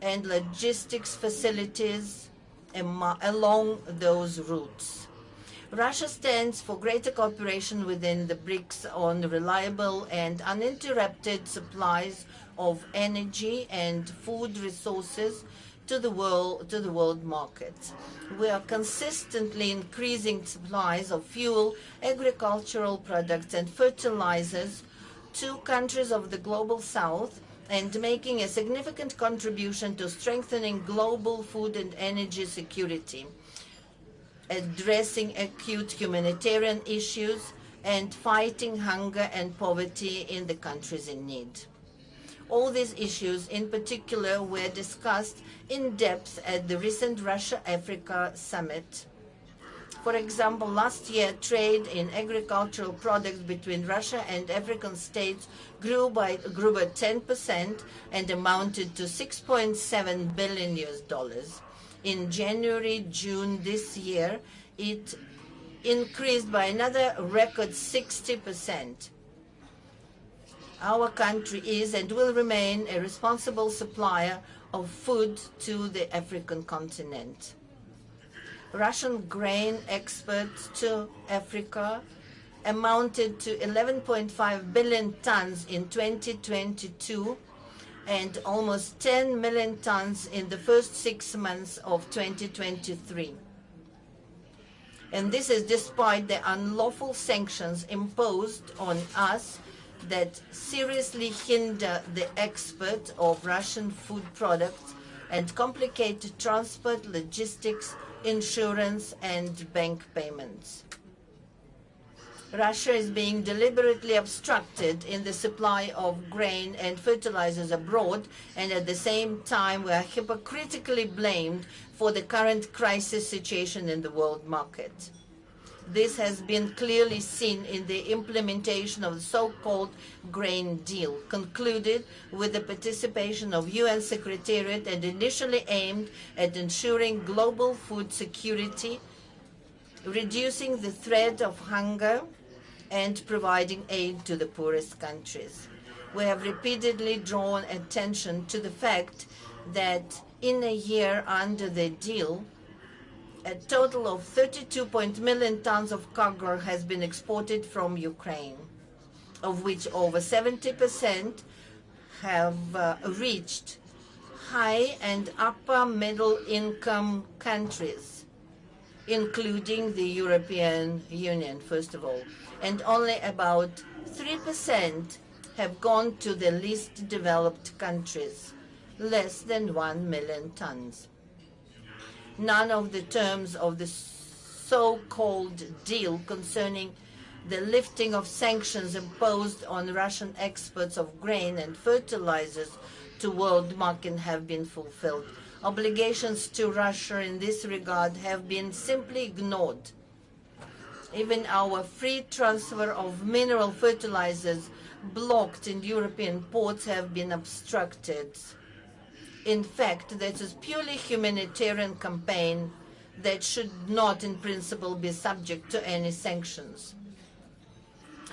and logistics facilities along those routes. Russia stands for greater cooperation within the BRICS on reliable and uninterrupted supplies of energy and food resources to the world markets. We are consistently increasing supplies of fuel, agricultural products, and fertilizers to countries of the global south and making a significant contribution to strengthening global food and energy security, addressing acute humanitarian issues, and fighting hunger and poverty in the countries in need. All these issues in particular were discussed in depth at the recent Russia-Africa summit. For example, last year, trade in agricultural products between Russia and African states grew by 10% and amounted to $6.7 billion. In January-June this year, it increased by another record 60%. Our country is and will remain a responsible supplier of food to the African continent. Russian grain exports to Africa amounted to 11.5 billion tons in 2022 and almost 10 million tons in the first 6 months of 2023. And this is despite the unlawful sanctions imposed on us that seriously hinder the export of Russian food products and complicate transport, logistics, insurance, and bank payments. Russia is being deliberately obstructed in the supply of grain and fertilizers abroad, and at the same time we are hypocritically blamed for the current crisis situation in the world market. This has been clearly seen in the implementation of the so-called grain deal, concluded with the participation of UN Secretariat and initially aimed at ensuring global food security, reducing the threat of hunger, and providing aid to the poorest countries. We have repeatedly drawn attention to the fact that in a year under the deal, a total of 32 million tons of cargo has been exported from Ukraine, of which over 70% have reached high and upper middle income countries, including the European Union, first of all, and only about 3% have gone to the least developed countries, less than 1 million tons. None of the terms of the so-called deal concerning the lifting of sanctions imposed on Russian exports of grain and fertilizers to world market have been fulfilled. Obligations to Russia in this regard have been simply ignored. Even our free transfer of mineral fertilizers blocked in European ports have been obstructed. In fact, this is purely humanitarian campaign that should not in principle be subject to any sanctions.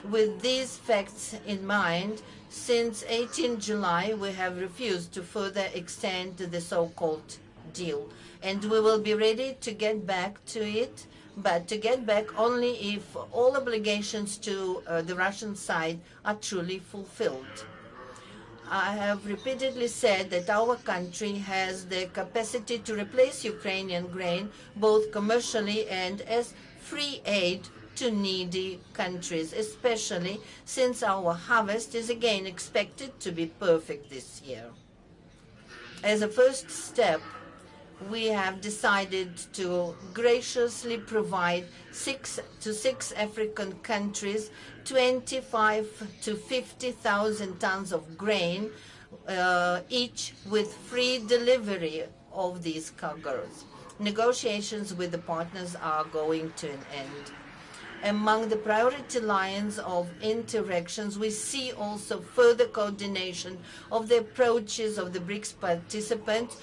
With these facts in mind, since 18 July, we have refused to further extend the so-called deal, and we will be ready to get back to it, but to get back only if all obligations to the Russian side are truly fulfilled. I have repeatedly said that our country has the capacity to replace Ukrainian grain both commercially and as free aid to needy countries, especially since our harvest is again expected to be perfect this year. As a first step, we have decided to graciously provide 6 African countries 25 to 50,000 tons of grain each, with free delivery of these cargoes. Negotiations with the partners are going to an end. Among the priority lines of interactions, we see also further coordination of the approaches of the BRICS participants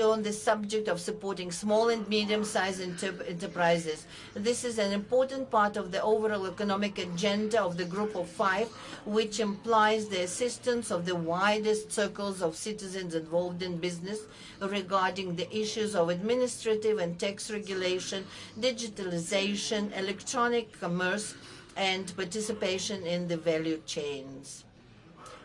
on the subject of supporting small and medium-sized enterprises. This is an important part of the overall economic agenda of the Group of Five, which implies the assistance of the widest circles of citizens involved in business regarding the issues of administrative and tax regulation, digitalization, electronic commerce, and participation in the value chains.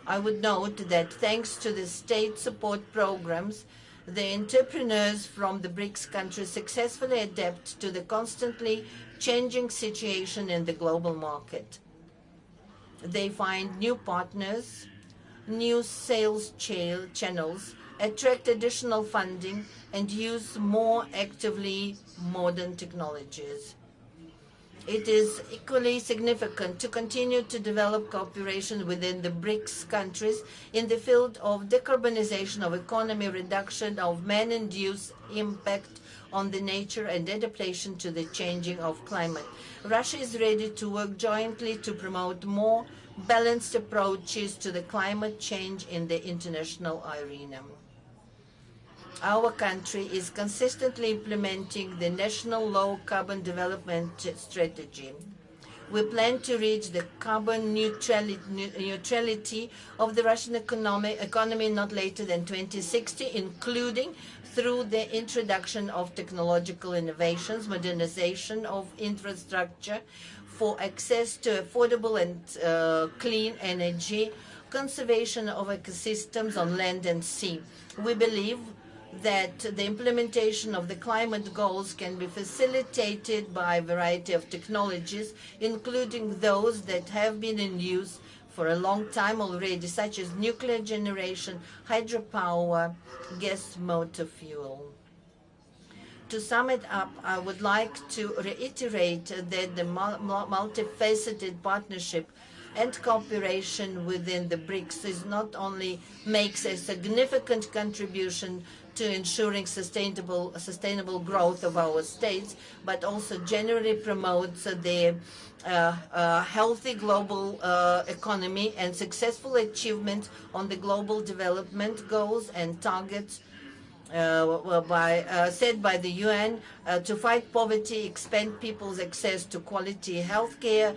I would note that thanks to the state support programs, the entrepreneurs from the BRICS countries successfully adapt to the constantly changing situation in the global market. They find new partners, new sales channels, attract additional funding, and use more actively modern technologies. It is equally significant to continue to develop cooperation within the BRICS countries in the field of decarbonization of economy, reduction of man-induced impact on the nature, and adaptation to the changing of climate. Russia is ready to work jointly to promote more balanced approaches to the climate change in the international arena. Our country is consistently implementing the National Low Carbon Development Strategy. We plan to reach the carbon neutrality of the Russian economy not later than 2060, including through the introduction of technological innovations, modernization of infrastructure for access to affordable and clean energy, conservation of ecosystems on land and sea. We believe that the implementation of the climate goals can be facilitated by a variety of technologies, including those that have been in use for a long time already, such as nuclear generation, hydropower, gas motor fuel. To sum it up, I would like to reiterate that the multifaceted partnership and cooperation within the BRICS is not only makes a significant contribution to ensuring sustainable growth of our states, but also generally promotes the healthy global economy and successful achievement on the global development goals and targets set by the UN to fight poverty, expand people's access to quality health care,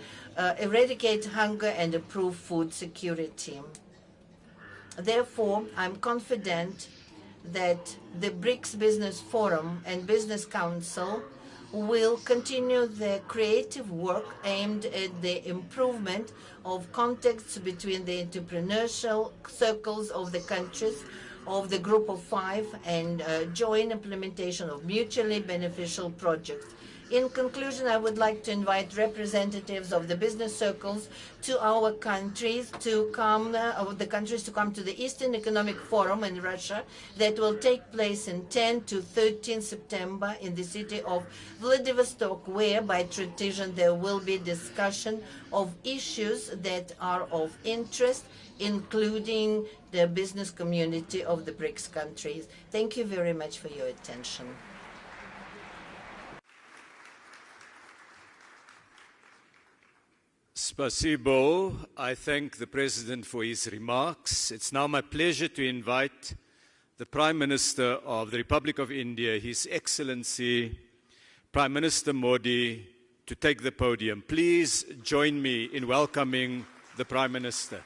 eradicate hunger, and improve food security. Therefore, I'm confident that the BRICS Business Forum and Business Council will continue the creative work aimed at the improvement of contacts between the entrepreneurial circles of the countries of the Group of Five and joint implementation of mutually beneficial projects. In conclusion, I would like to invite representatives of the business circles to our countries to come, to the Eastern Economic Forum in Russia that will take place in 10 to 13 September in the city of Vladivostok, where by tradition there will be discussion of issues that are of interest, including the business community of the BRICS countries. Thank you very much for your attention. Spasibo. I thank the President for his remarks. It's now my pleasure to invite the Prime Minister of the Republic of India, His Excellency Prime Minister Modi, to take the podium. Please join me in welcoming the Prime Minister.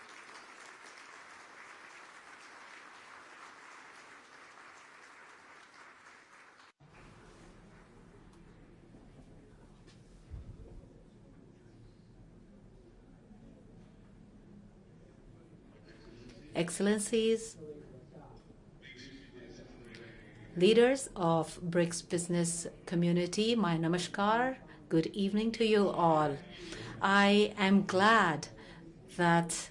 Excellencies, leaders of BRICS business community, my namaskar, good evening to you all. I am glad that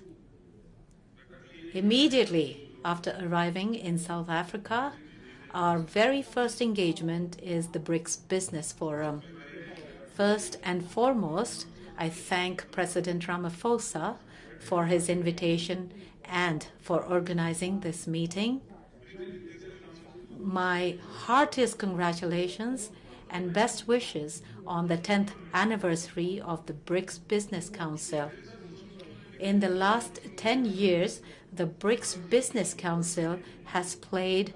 immediately after arriving in South Africa, our very first engagement is the BRICS Business Forum. First and foremost, I thank President Ramaphosa for his invitation and for organizing this meeting. My heartiest congratulations and best wishes on the 10th anniversary of the BRICS Business Council. In the last 10 years, the BRICS Business Council has played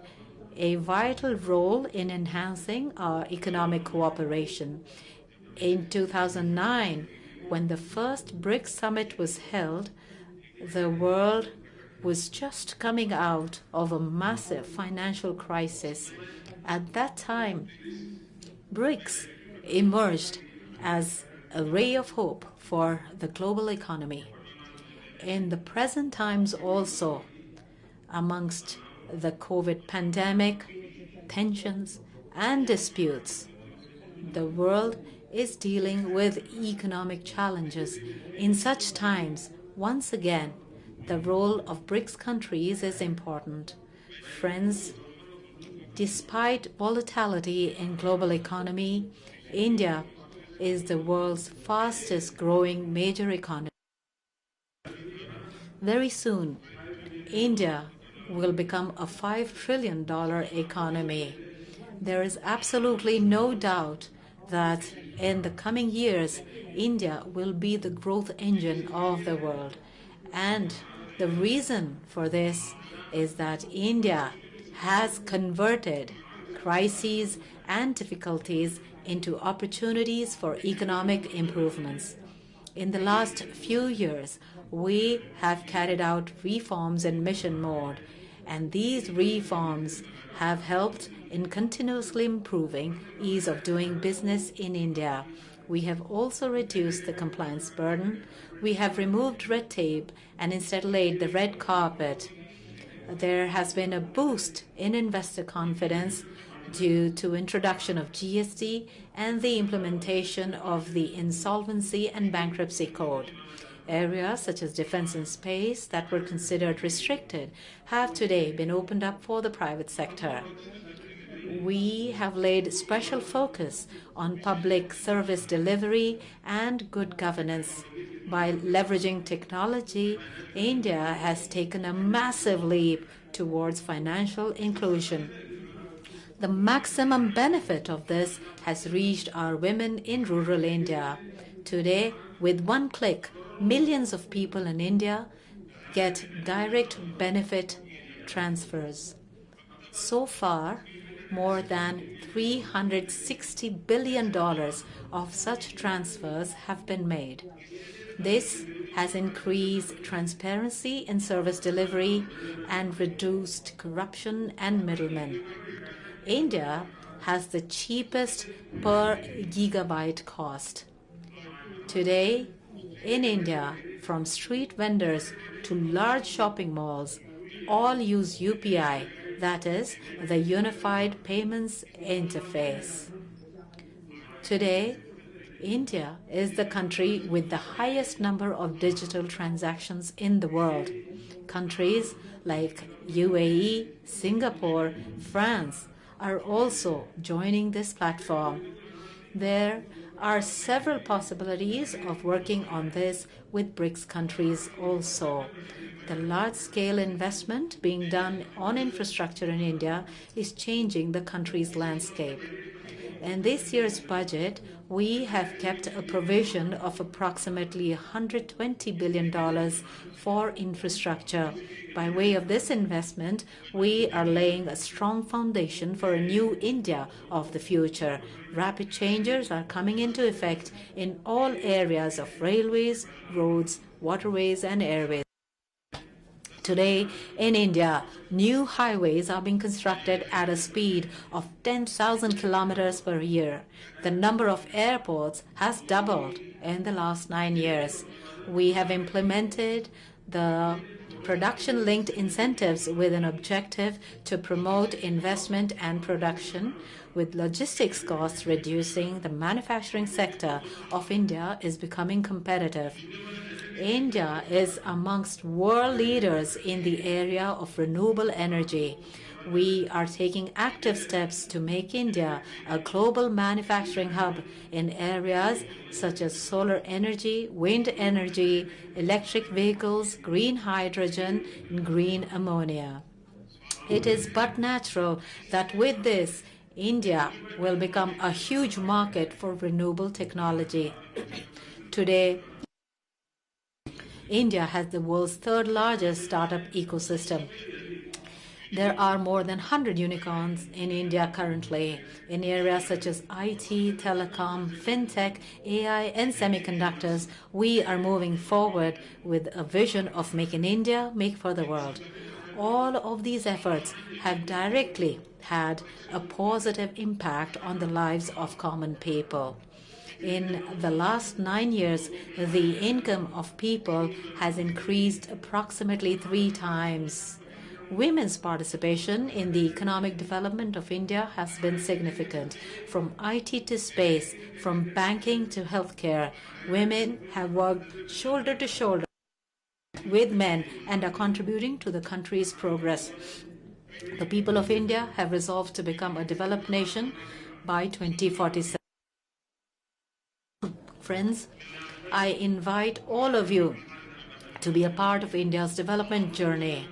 a vital role in enhancing our economic cooperation. In 2009, when the first BRICS summit was held, the world was just coming out of a massive financial crisis. At that time, BRICS emerged as a ray of hope for the global economy. In the present times also, amongst the COVID pandemic, tensions, and disputes, the world is dealing with economic challenges. In such times, once again, the role of BRICS countries is important. Friends, despite volatility in global economy, India is the world's fastest growing major economy. Very soon, India will become a $5 trillion economy. There is absolutely no doubt that in the coming years, India will be the growth engine of the world. And the reason for this is that India has converted crises and difficulties into opportunities for economic improvements. In the last few years, we have carried out reforms in mission mode, and these reforms have helped in continuously improving ease of doing business in India. We have also reduced the compliance burden. We have removed red tape and instead laid the red carpet. There has been a boost in investor confidence due to introduction of GST and the implementation of the Insolvency and Bankruptcy Code. Areas such as defense and space that were considered restricted have today been opened up for the private sector. We have laid special focus on public service delivery and good governance. By leveraging technology, India has taken a massive leap towards financial inclusion. The maximum benefit of this has reached our women in rural India. Today, with one click, millions of people in India get direct benefit transfers. So far, more than $360 billion of such transfers have been made. This has increased transparency in service delivery and reduced corruption and middlemen. India has the cheapest per gigabyte cost. Today, in India, from street vendors to large shopping malls, all use UPI, that is, the Unified Payments Interface. Today, India is the country with the highest number of digital transactions in the world. Countries like UAE, Singapore, France are also joining this platform. There are several possibilities of working on this with BRICS countries also. The large-scale investment being done on infrastructure in India is changing the country's landscape. In this year's budget, we have kept a provision of approximately $120 billion for infrastructure. By way of this investment, we are laying a strong foundation for a new India of the future. Rapid changes are coming into effect in all areas of railways, roads, waterways, and airways. Today, in India, new highways are being constructed at a speed of 10,000 kilometers per year. The number of airports has doubled in the last 9 years. We have implemented the production-linked incentives with an objective to promote investment and production, with logistics costs reducing. The manufacturing sector of India is becoming competitive. India is amongst world leaders in the area of renewable energy. We are taking active steps to make India a global manufacturing hub in areas such as solar energy, wind energy, electric vehicles, green hydrogen, and green ammonia. It is but natural that with this, India will become a huge market for renewable technology. Today, India has the world's third largest startup ecosystem. There are more than 100 unicorns in India currently in areas such as IT, telecom, fintech, AI, and semiconductors. We are moving forward with a vision of Make in India, Make for the World. All of these efforts have directly had a positive impact on the lives of common people. In the last 9 years, the income of people has increased approximately 3 times. Women's participation in the economic development of India has been significant. From IT to space, from banking to healthcare, women have worked shoulder to shoulder with men and are contributing to the country's progress. The people of India have resolved to become a developed nation by 2047. Friends, I invite all of you to be a part of India's development journey.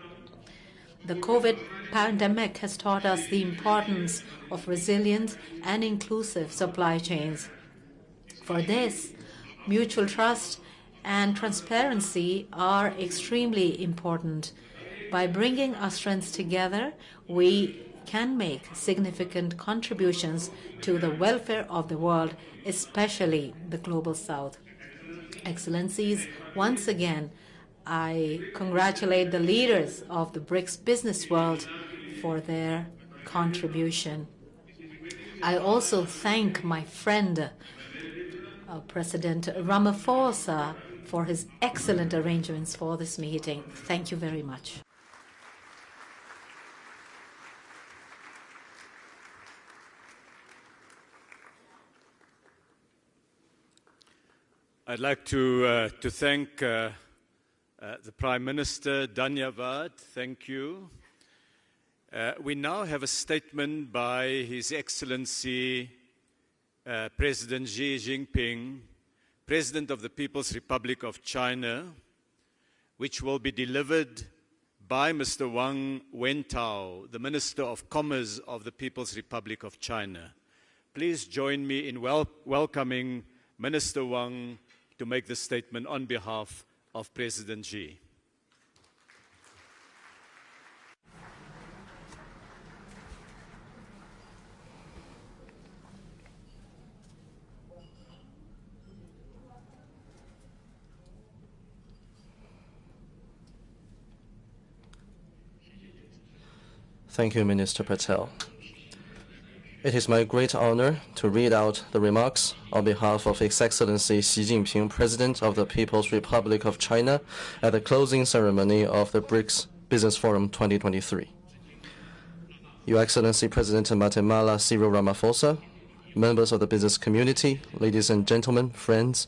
The COVID pandemic has taught us the importance of resilient and inclusive supply chains. For this, mutual trust and transparency are extremely important. By bringing our strengths together, we can make significant contributions to the welfare of the world, especially the Global South. Excellencies, once again, I congratulate the leaders of the BRICS business world for their contribution. I also thank my friend, President Ramaphosa, for his excellent arrangements for this meeting. Thank you very much. I'd like to thank the Prime Minister, Dhanyavad. Thank you. We now have a statement by His Excellency President Xi Jinping, President of the People's Republic of China, which will be delivered by Mr. Wang Wentao, the Minister of Commerce of the People's Republic of China. Please join me in welcoming Minister Wang to make the statement on behalf of President Xi. Thank you, Minister Patel. It is my great honor to read out the remarks on behalf of His Excellency Xi Jinping, President of the People's Republic of China, at the closing ceremony of the BRICS Business Forum 2023. Your Excellency President Guatemala Cyril Ramaphosa, members of the business community, ladies and gentlemen, friends,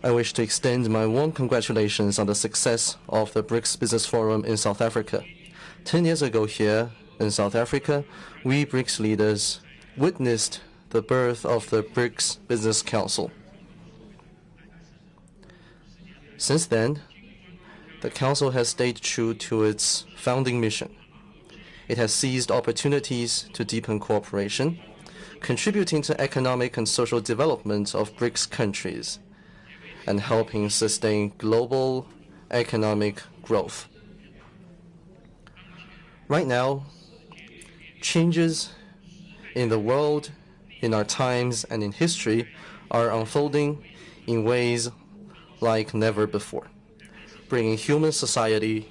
I wish to extend my warm congratulations on the success of the BRICS Business Forum in South Africa. 10 years ago here in South Africa, we BRICS leaders witnessed the birth of the BRICS Business Council. Since then, the Council has stayed true to its founding mission. It has seized opportunities to deepen cooperation, contributing to economic and social development of BRICS countries, and helping sustain global economic growth. Right now, changes in the world, in our times, and in history are unfolding in ways like never before, bringing human society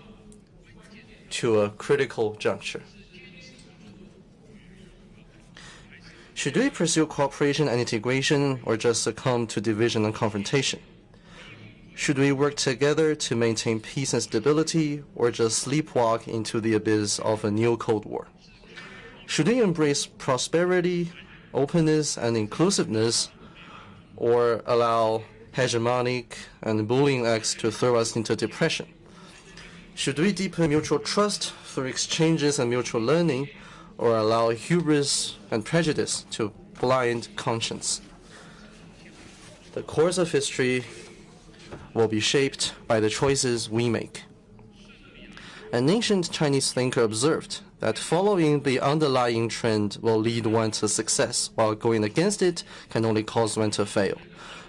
to a critical juncture. Should we pursue cooperation and integration, or just succumb to division and confrontation? Should we work together to maintain peace and stability, or just sleepwalk into the abyss of a new Cold War? Should we embrace prosperity, openness, and inclusiveness, or allow hegemonic and bullying acts to throw us into depression? Should we deepen mutual trust through exchanges and mutual learning, or allow hubris and prejudice to blind conscience? The course of history will be shaped by the choices we make. An ancient Chinese thinker observed that following the underlying trend will lead one to success, while going against it can only cause one to fail.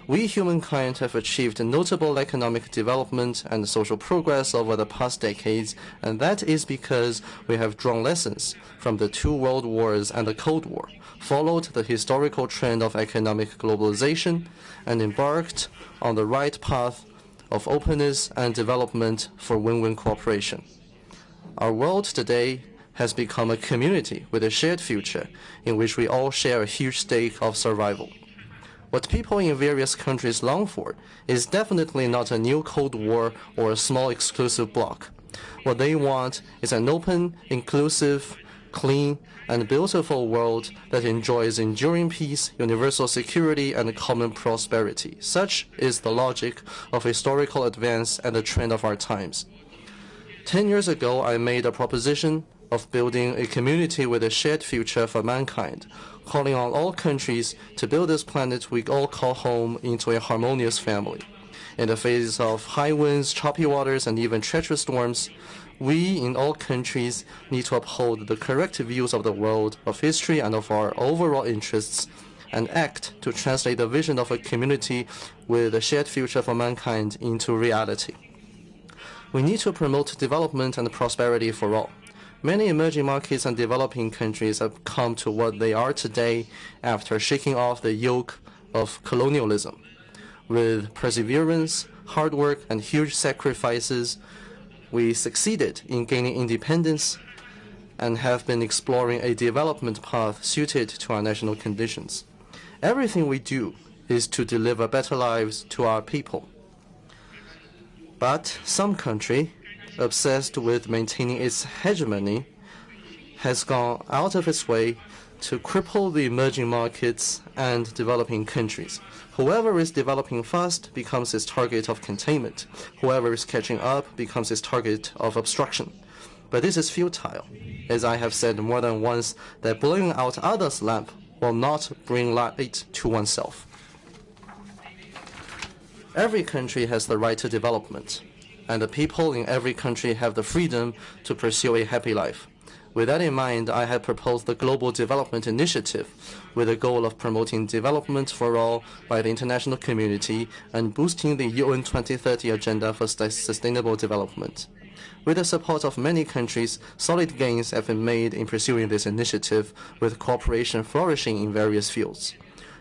We humankind have achieved notable economic development and social progress over the past decades, and that is because we have drawn lessons from the 2 world wars and the Cold War, followed the historical trend of economic globalization, and embarked on the right path of openness and development for win-win cooperation. Our world today has become a community with a shared future in which we all share a huge stake of survival. What people in various countries long for is definitely not a new Cold War or a small exclusive bloc. What they want is an open, inclusive, clean, and beautiful world that enjoys enduring peace, universal security, and common prosperity. Such is the logic of historical advance and the trend of our times. 10 years ago, I made a proposition of building a community with a shared future for mankind, calling on all countries to build this planet we all call home into a harmonious family. In the face of high winds, choppy waters, and even treacherous storms, we in all countries need to uphold the correct views of the world, of history, and of our overall interests, and act to translate the vision of a community with a shared future for mankind into reality. We need to promote development and prosperity for all. Many emerging markets and developing countries have come to what they are today after shaking off the yoke of colonialism. With perseverance, hard work, and huge sacrifices, we succeeded in gaining independence and have been exploring a development path suited to our national conditions. Everything we do is to deliver better lives to our people. But some country, obsessed with maintaining its hegemony, has gone out of its way to cripple the emerging markets and developing countries. Whoever is developing fast becomes its target of containment. Whoever is catching up becomes its target of obstruction. But this is futile, as I have said more than once, that blowing out others' lamp will not bring light to oneself. Every country has the right to development, and the people in every country have the freedom to pursue a happy life. With that in mind, I have proposed the Global Development Initiative with the goal of promoting development for all by the international community and boosting the UN 2030 Agenda for Sustainable Development. With the support of many countries, solid gains have been made in pursuing this initiative, with cooperation flourishing in various fields.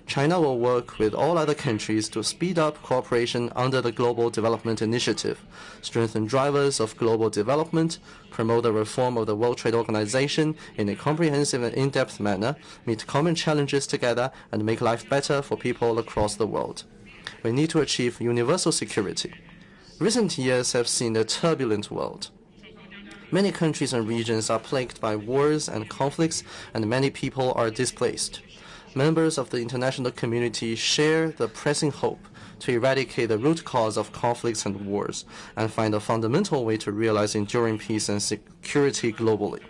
China will work with all other countries to speed up cooperation under the Global Development Initiative, strengthen drivers of global development, promote the reform of the World Trade Organization in a comprehensive and in-depth manner, meet common challenges together, and make life better for people across the world. We need to achieve universal security. Recent years have seen a turbulent world. Many countries and regions are plagued by wars and conflicts, and many people are displaced. Members of the international community share the pressing hope to eradicate the root cause of conflicts and wars and find a fundamental way to realize enduring peace and security globally.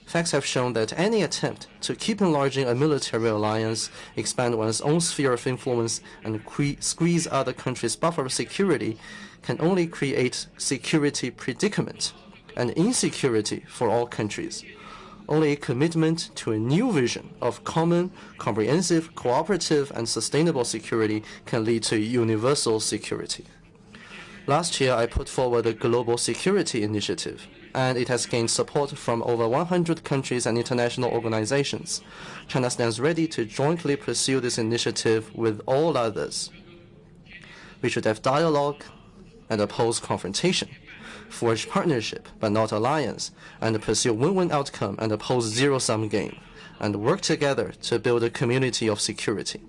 Facts have shown that any attempt to keep enlarging a military alliance, expand one's own sphere of influence, and squeeze other countries' buffer of security can only create security predicament and insecurity for all countries. Only a commitment to a new vision of common, comprehensive, cooperative, and sustainable security can lead to universal security. Last year, I put forward a Global Security Initiative, and it has gained support from over 100 countries and international organizations. China stands ready to jointly pursue this initiative with all others. We should have dialogue and oppose confrontation, forge partnership but not alliance, and pursue win-win outcome and oppose zero-sum game, and work together to build a community of security.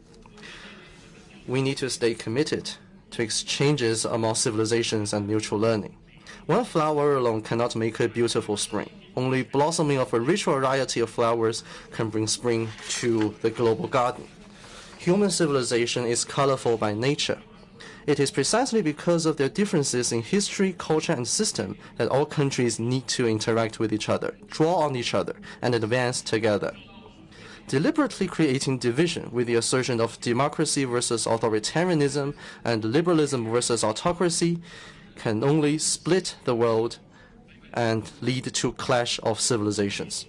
We need to stay committed to exchanges among civilizations and mutual learning. One flower alone cannot make a beautiful spring. Only blossoming of a rich variety of flowers can bring spring to the global garden. Human civilization is colorful by nature. It is precisely because of their differences in history, culture, and system that all countries need to interact with each other, draw on each other, and advance together. Deliberately creating division with the assertion of democracy versus authoritarianism and liberalism versus autocracy can only split the world and lead to clash of civilizations.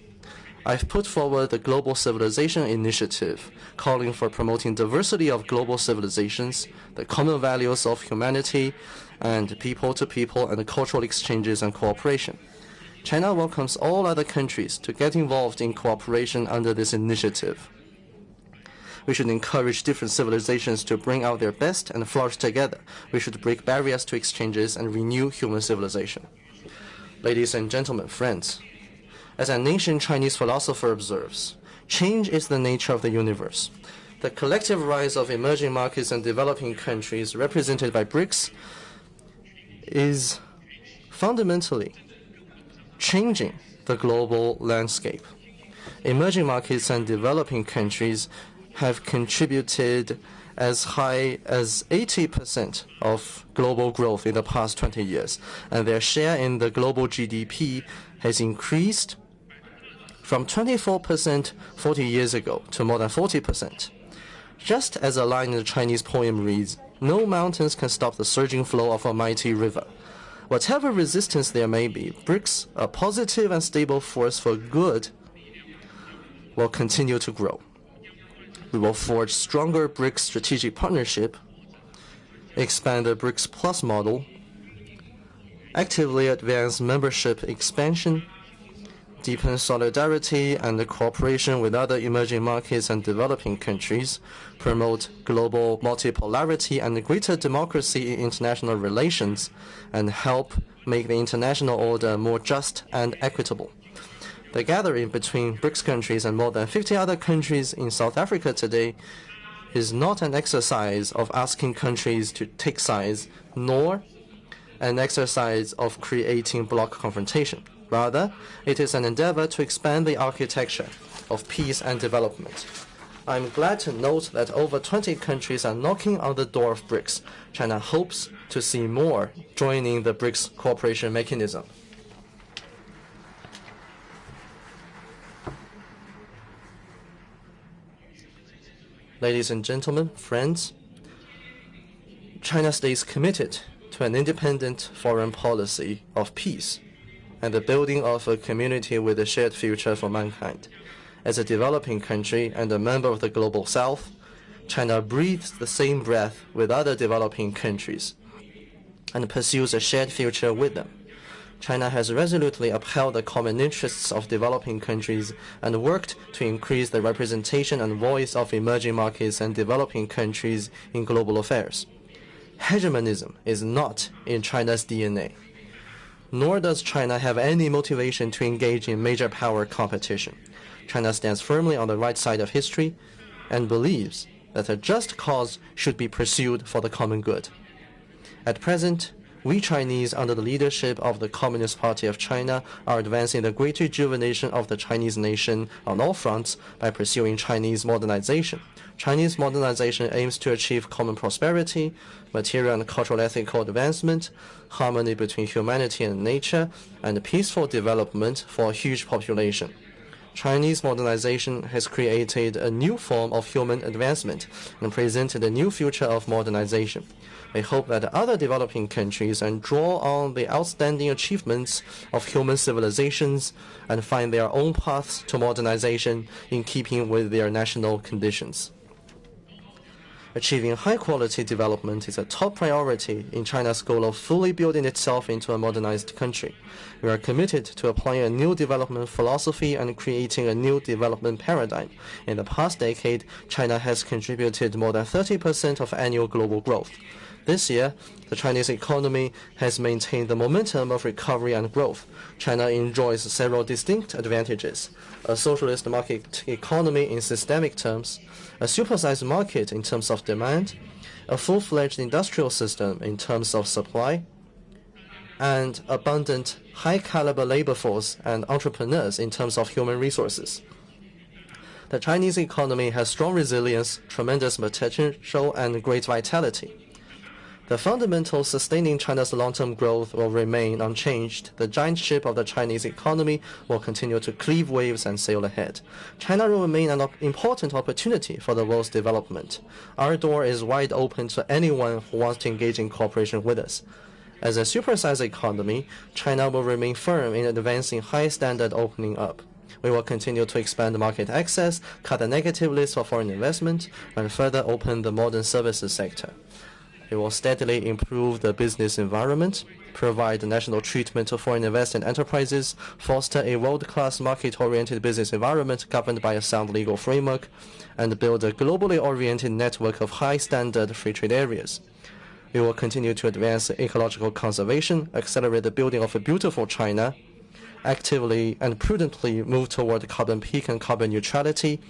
I've put forward the Global Civilization Initiative, calling for promoting diversity of global civilizations, the common values of humanity, and people-to-people and cultural exchanges and cooperation. China welcomes all other countries to get involved in cooperation under this initiative. We should encourage different civilizations to bring out their best and flourish together. We should break barriers to exchanges and renew human civilization. Ladies and gentlemen, friends, as an ancient Chinese philosopher observes, change is the nature of the universe. The collective rise of emerging markets and developing countries represented by BRICS is fundamentally changing the global landscape. Emerging markets and developing countries have contributed as high as 80% of global growth in the past 20 years, and their share in the global GDP has increased from 24% 40 years ago to more than 40%. Just as a line in the Chinese poem reads, "No mountains can stop the surging flow of a mighty river." Whatever resistance there may be, BRICS, a positive and stable force for good, will continue to grow. We will forge stronger BRICS strategic partnership, expand the BRICS Plus model, actively advance membership expansion, deepen solidarity and cooperation with other emerging markets and developing countries, promote global multipolarity and greater democracy in international relations, and help make the international order more just and equitable. The gathering between BRICS countries and more than 50 other countries in South Africa today is not an exercise of asking countries to take sides, nor an exercise of creating bloc confrontation. Rather, it is an endeavor to expand the architecture of peace and development. I'm glad to note that over 20 countries are knocking on the door of BRICS. China hopes to see more joining the BRICS cooperation mechanism. Ladies and gentlemen, friends, China stays committed to an independent foreign policy of peace and the building of a community with a shared future for mankind. As a developing country and a member of the Global South, China breathes the same breath with other developing countries and pursues a shared future with them. China has resolutely upheld the common interests of developing countries and worked to increase the representation and voice of emerging markets and developing countries in global affairs. Hegemonism is not in China's DNA. Nor does China have any motivation to engage in major power competition. China stands firmly on the right side of history and believes that a just cause should be pursued for the common good. At present, we Chinese, under the leadership of the Communist Party of China, are advancing the great rejuvenation of the Chinese nation on all fronts by pursuing Chinese modernization. Chinese modernization aims to achieve common prosperity, material and cultural ethical advancement, harmony between humanity and nature, and peaceful development for a huge population. Chinese modernization has created a new form of human advancement and presented a new future of modernization. We hope that other developing countries and draw on the outstanding achievements of human civilizations and find their own paths to modernization in keeping with their national conditions. Achieving high-quality development is a top priority in China's goal of fully building itself into a modernized country. We are committed to applying a new development philosophy and creating a new development paradigm. In the past decade, China has contributed more than 30% of annual global growth. This year, the Chinese economy has maintained the momentum of recovery and growth. China enjoys several distinct advantages: a socialist market economy in systemic terms, a supersized market in terms of demand, a full-fledged industrial system in terms of supply, and abundant high-caliber labor force and entrepreneurs in terms of human resources. The Chinese economy has strong resilience, tremendous potential, and great vitality. The fundamentals sustaining China's long-term growth will remain unchanged. The giant ship of the Chinese economy will continue to cleave waves and sail ahead. China will remain an important opportunity for the world's development. Our door is wide open to anyone who wants to engage in cooperation with us. As a supersized economy, China will remain firm in advancing high-standard opening up. We will continue to expand market access, cut the negative list for foreign investment, and further open the modern services sector. We will steadily improve the business environment, provide national treatment to foreign invested enterprises, foster a world-class market-oriented business environment governed by a sound legal framework, and build a globally oriented network of high-standard free trade areas. We will continue to advance ecological conservation, accelerate the building of a beautiful China, actively and prudently move toward carbon peak and carbon neutrality,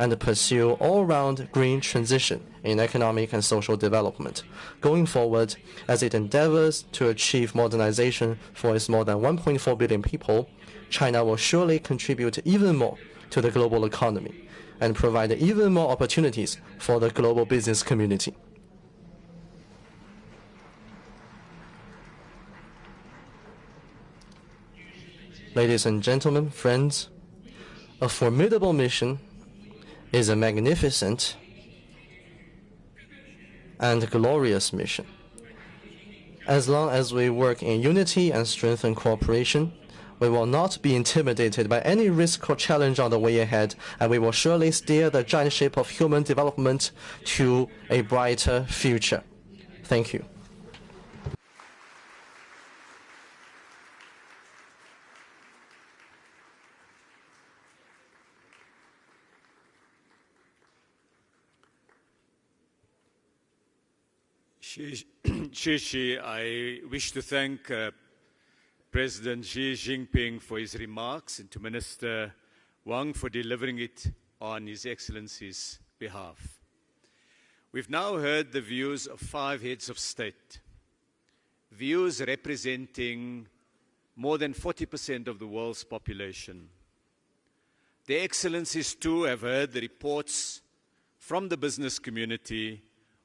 and pursue all-round green transition in economic and social development. Going forward, as it endeavors to achieve modernization for its more than 1.4 billion people, China will surely contribute even more to the global economy and provide even more opportunities for the global business community. Ladies and gentlemen, friends, a formidable mission is a magnificent and glorious mission. As long as we work in unity and strengthen cooperation, we will not be intimidated by any risk or challenge on the way ahead, and we will surely steer the giant ship of human development to a brighter future. Thank you. Xi, I wish to thank President Xi Jinping for his remarks and to Minister Wang for delivering it on His Excellency's behalf. We've now heard the views of 5 heads of state, views representing more than 40% of the world's population. Their Excellencies too have heard the reports from the business community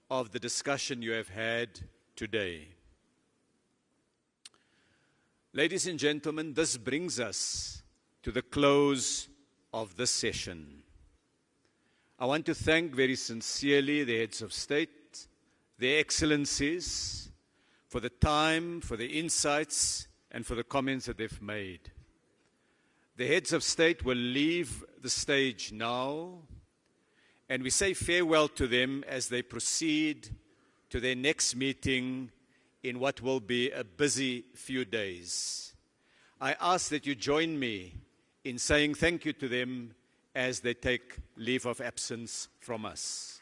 of the discussion you have had today. Ladies and gentlemen, this brings us to the close of this session. I want to thank very sincerely the heads of state, their Excellencies, for the time, for the insights, and for the comments that they've made. The heads of state will leave the stage now, and we say farewell to them as they proceed to their next meeting in what will be a busy few days. I ask that you join me in saying thank you to them as they take leave of absence from us.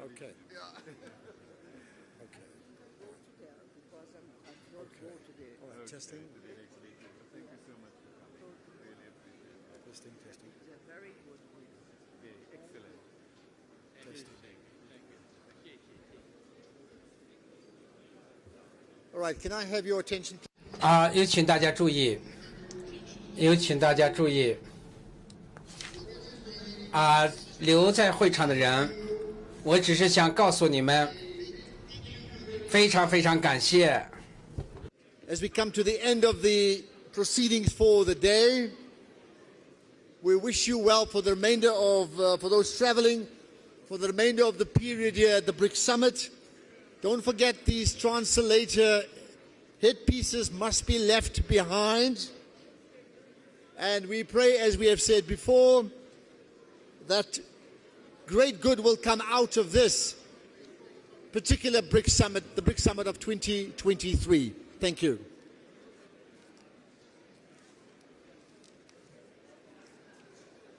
Okay. Yeah. Okay. All right, testing. Thank you so much. Really appreciate it. Testing, testing. It's a very good week. Okay, excellent. Testing. All right, can I have your attention? 有请大家注意，有请大家注意。留在会场的人，我只是想告诉你们，非常非常感谢。As we come to the end of the proceedings for the day, we wish you well for the remainder of, for those traveling, for the remainder of the period here at the BRICS Summit. Don't forget these translator headpieces must be left behind. And we pray, as we have said before, that great good will come out of this particular BRICS Summit, the BRICS Summit of 2023. Thank you.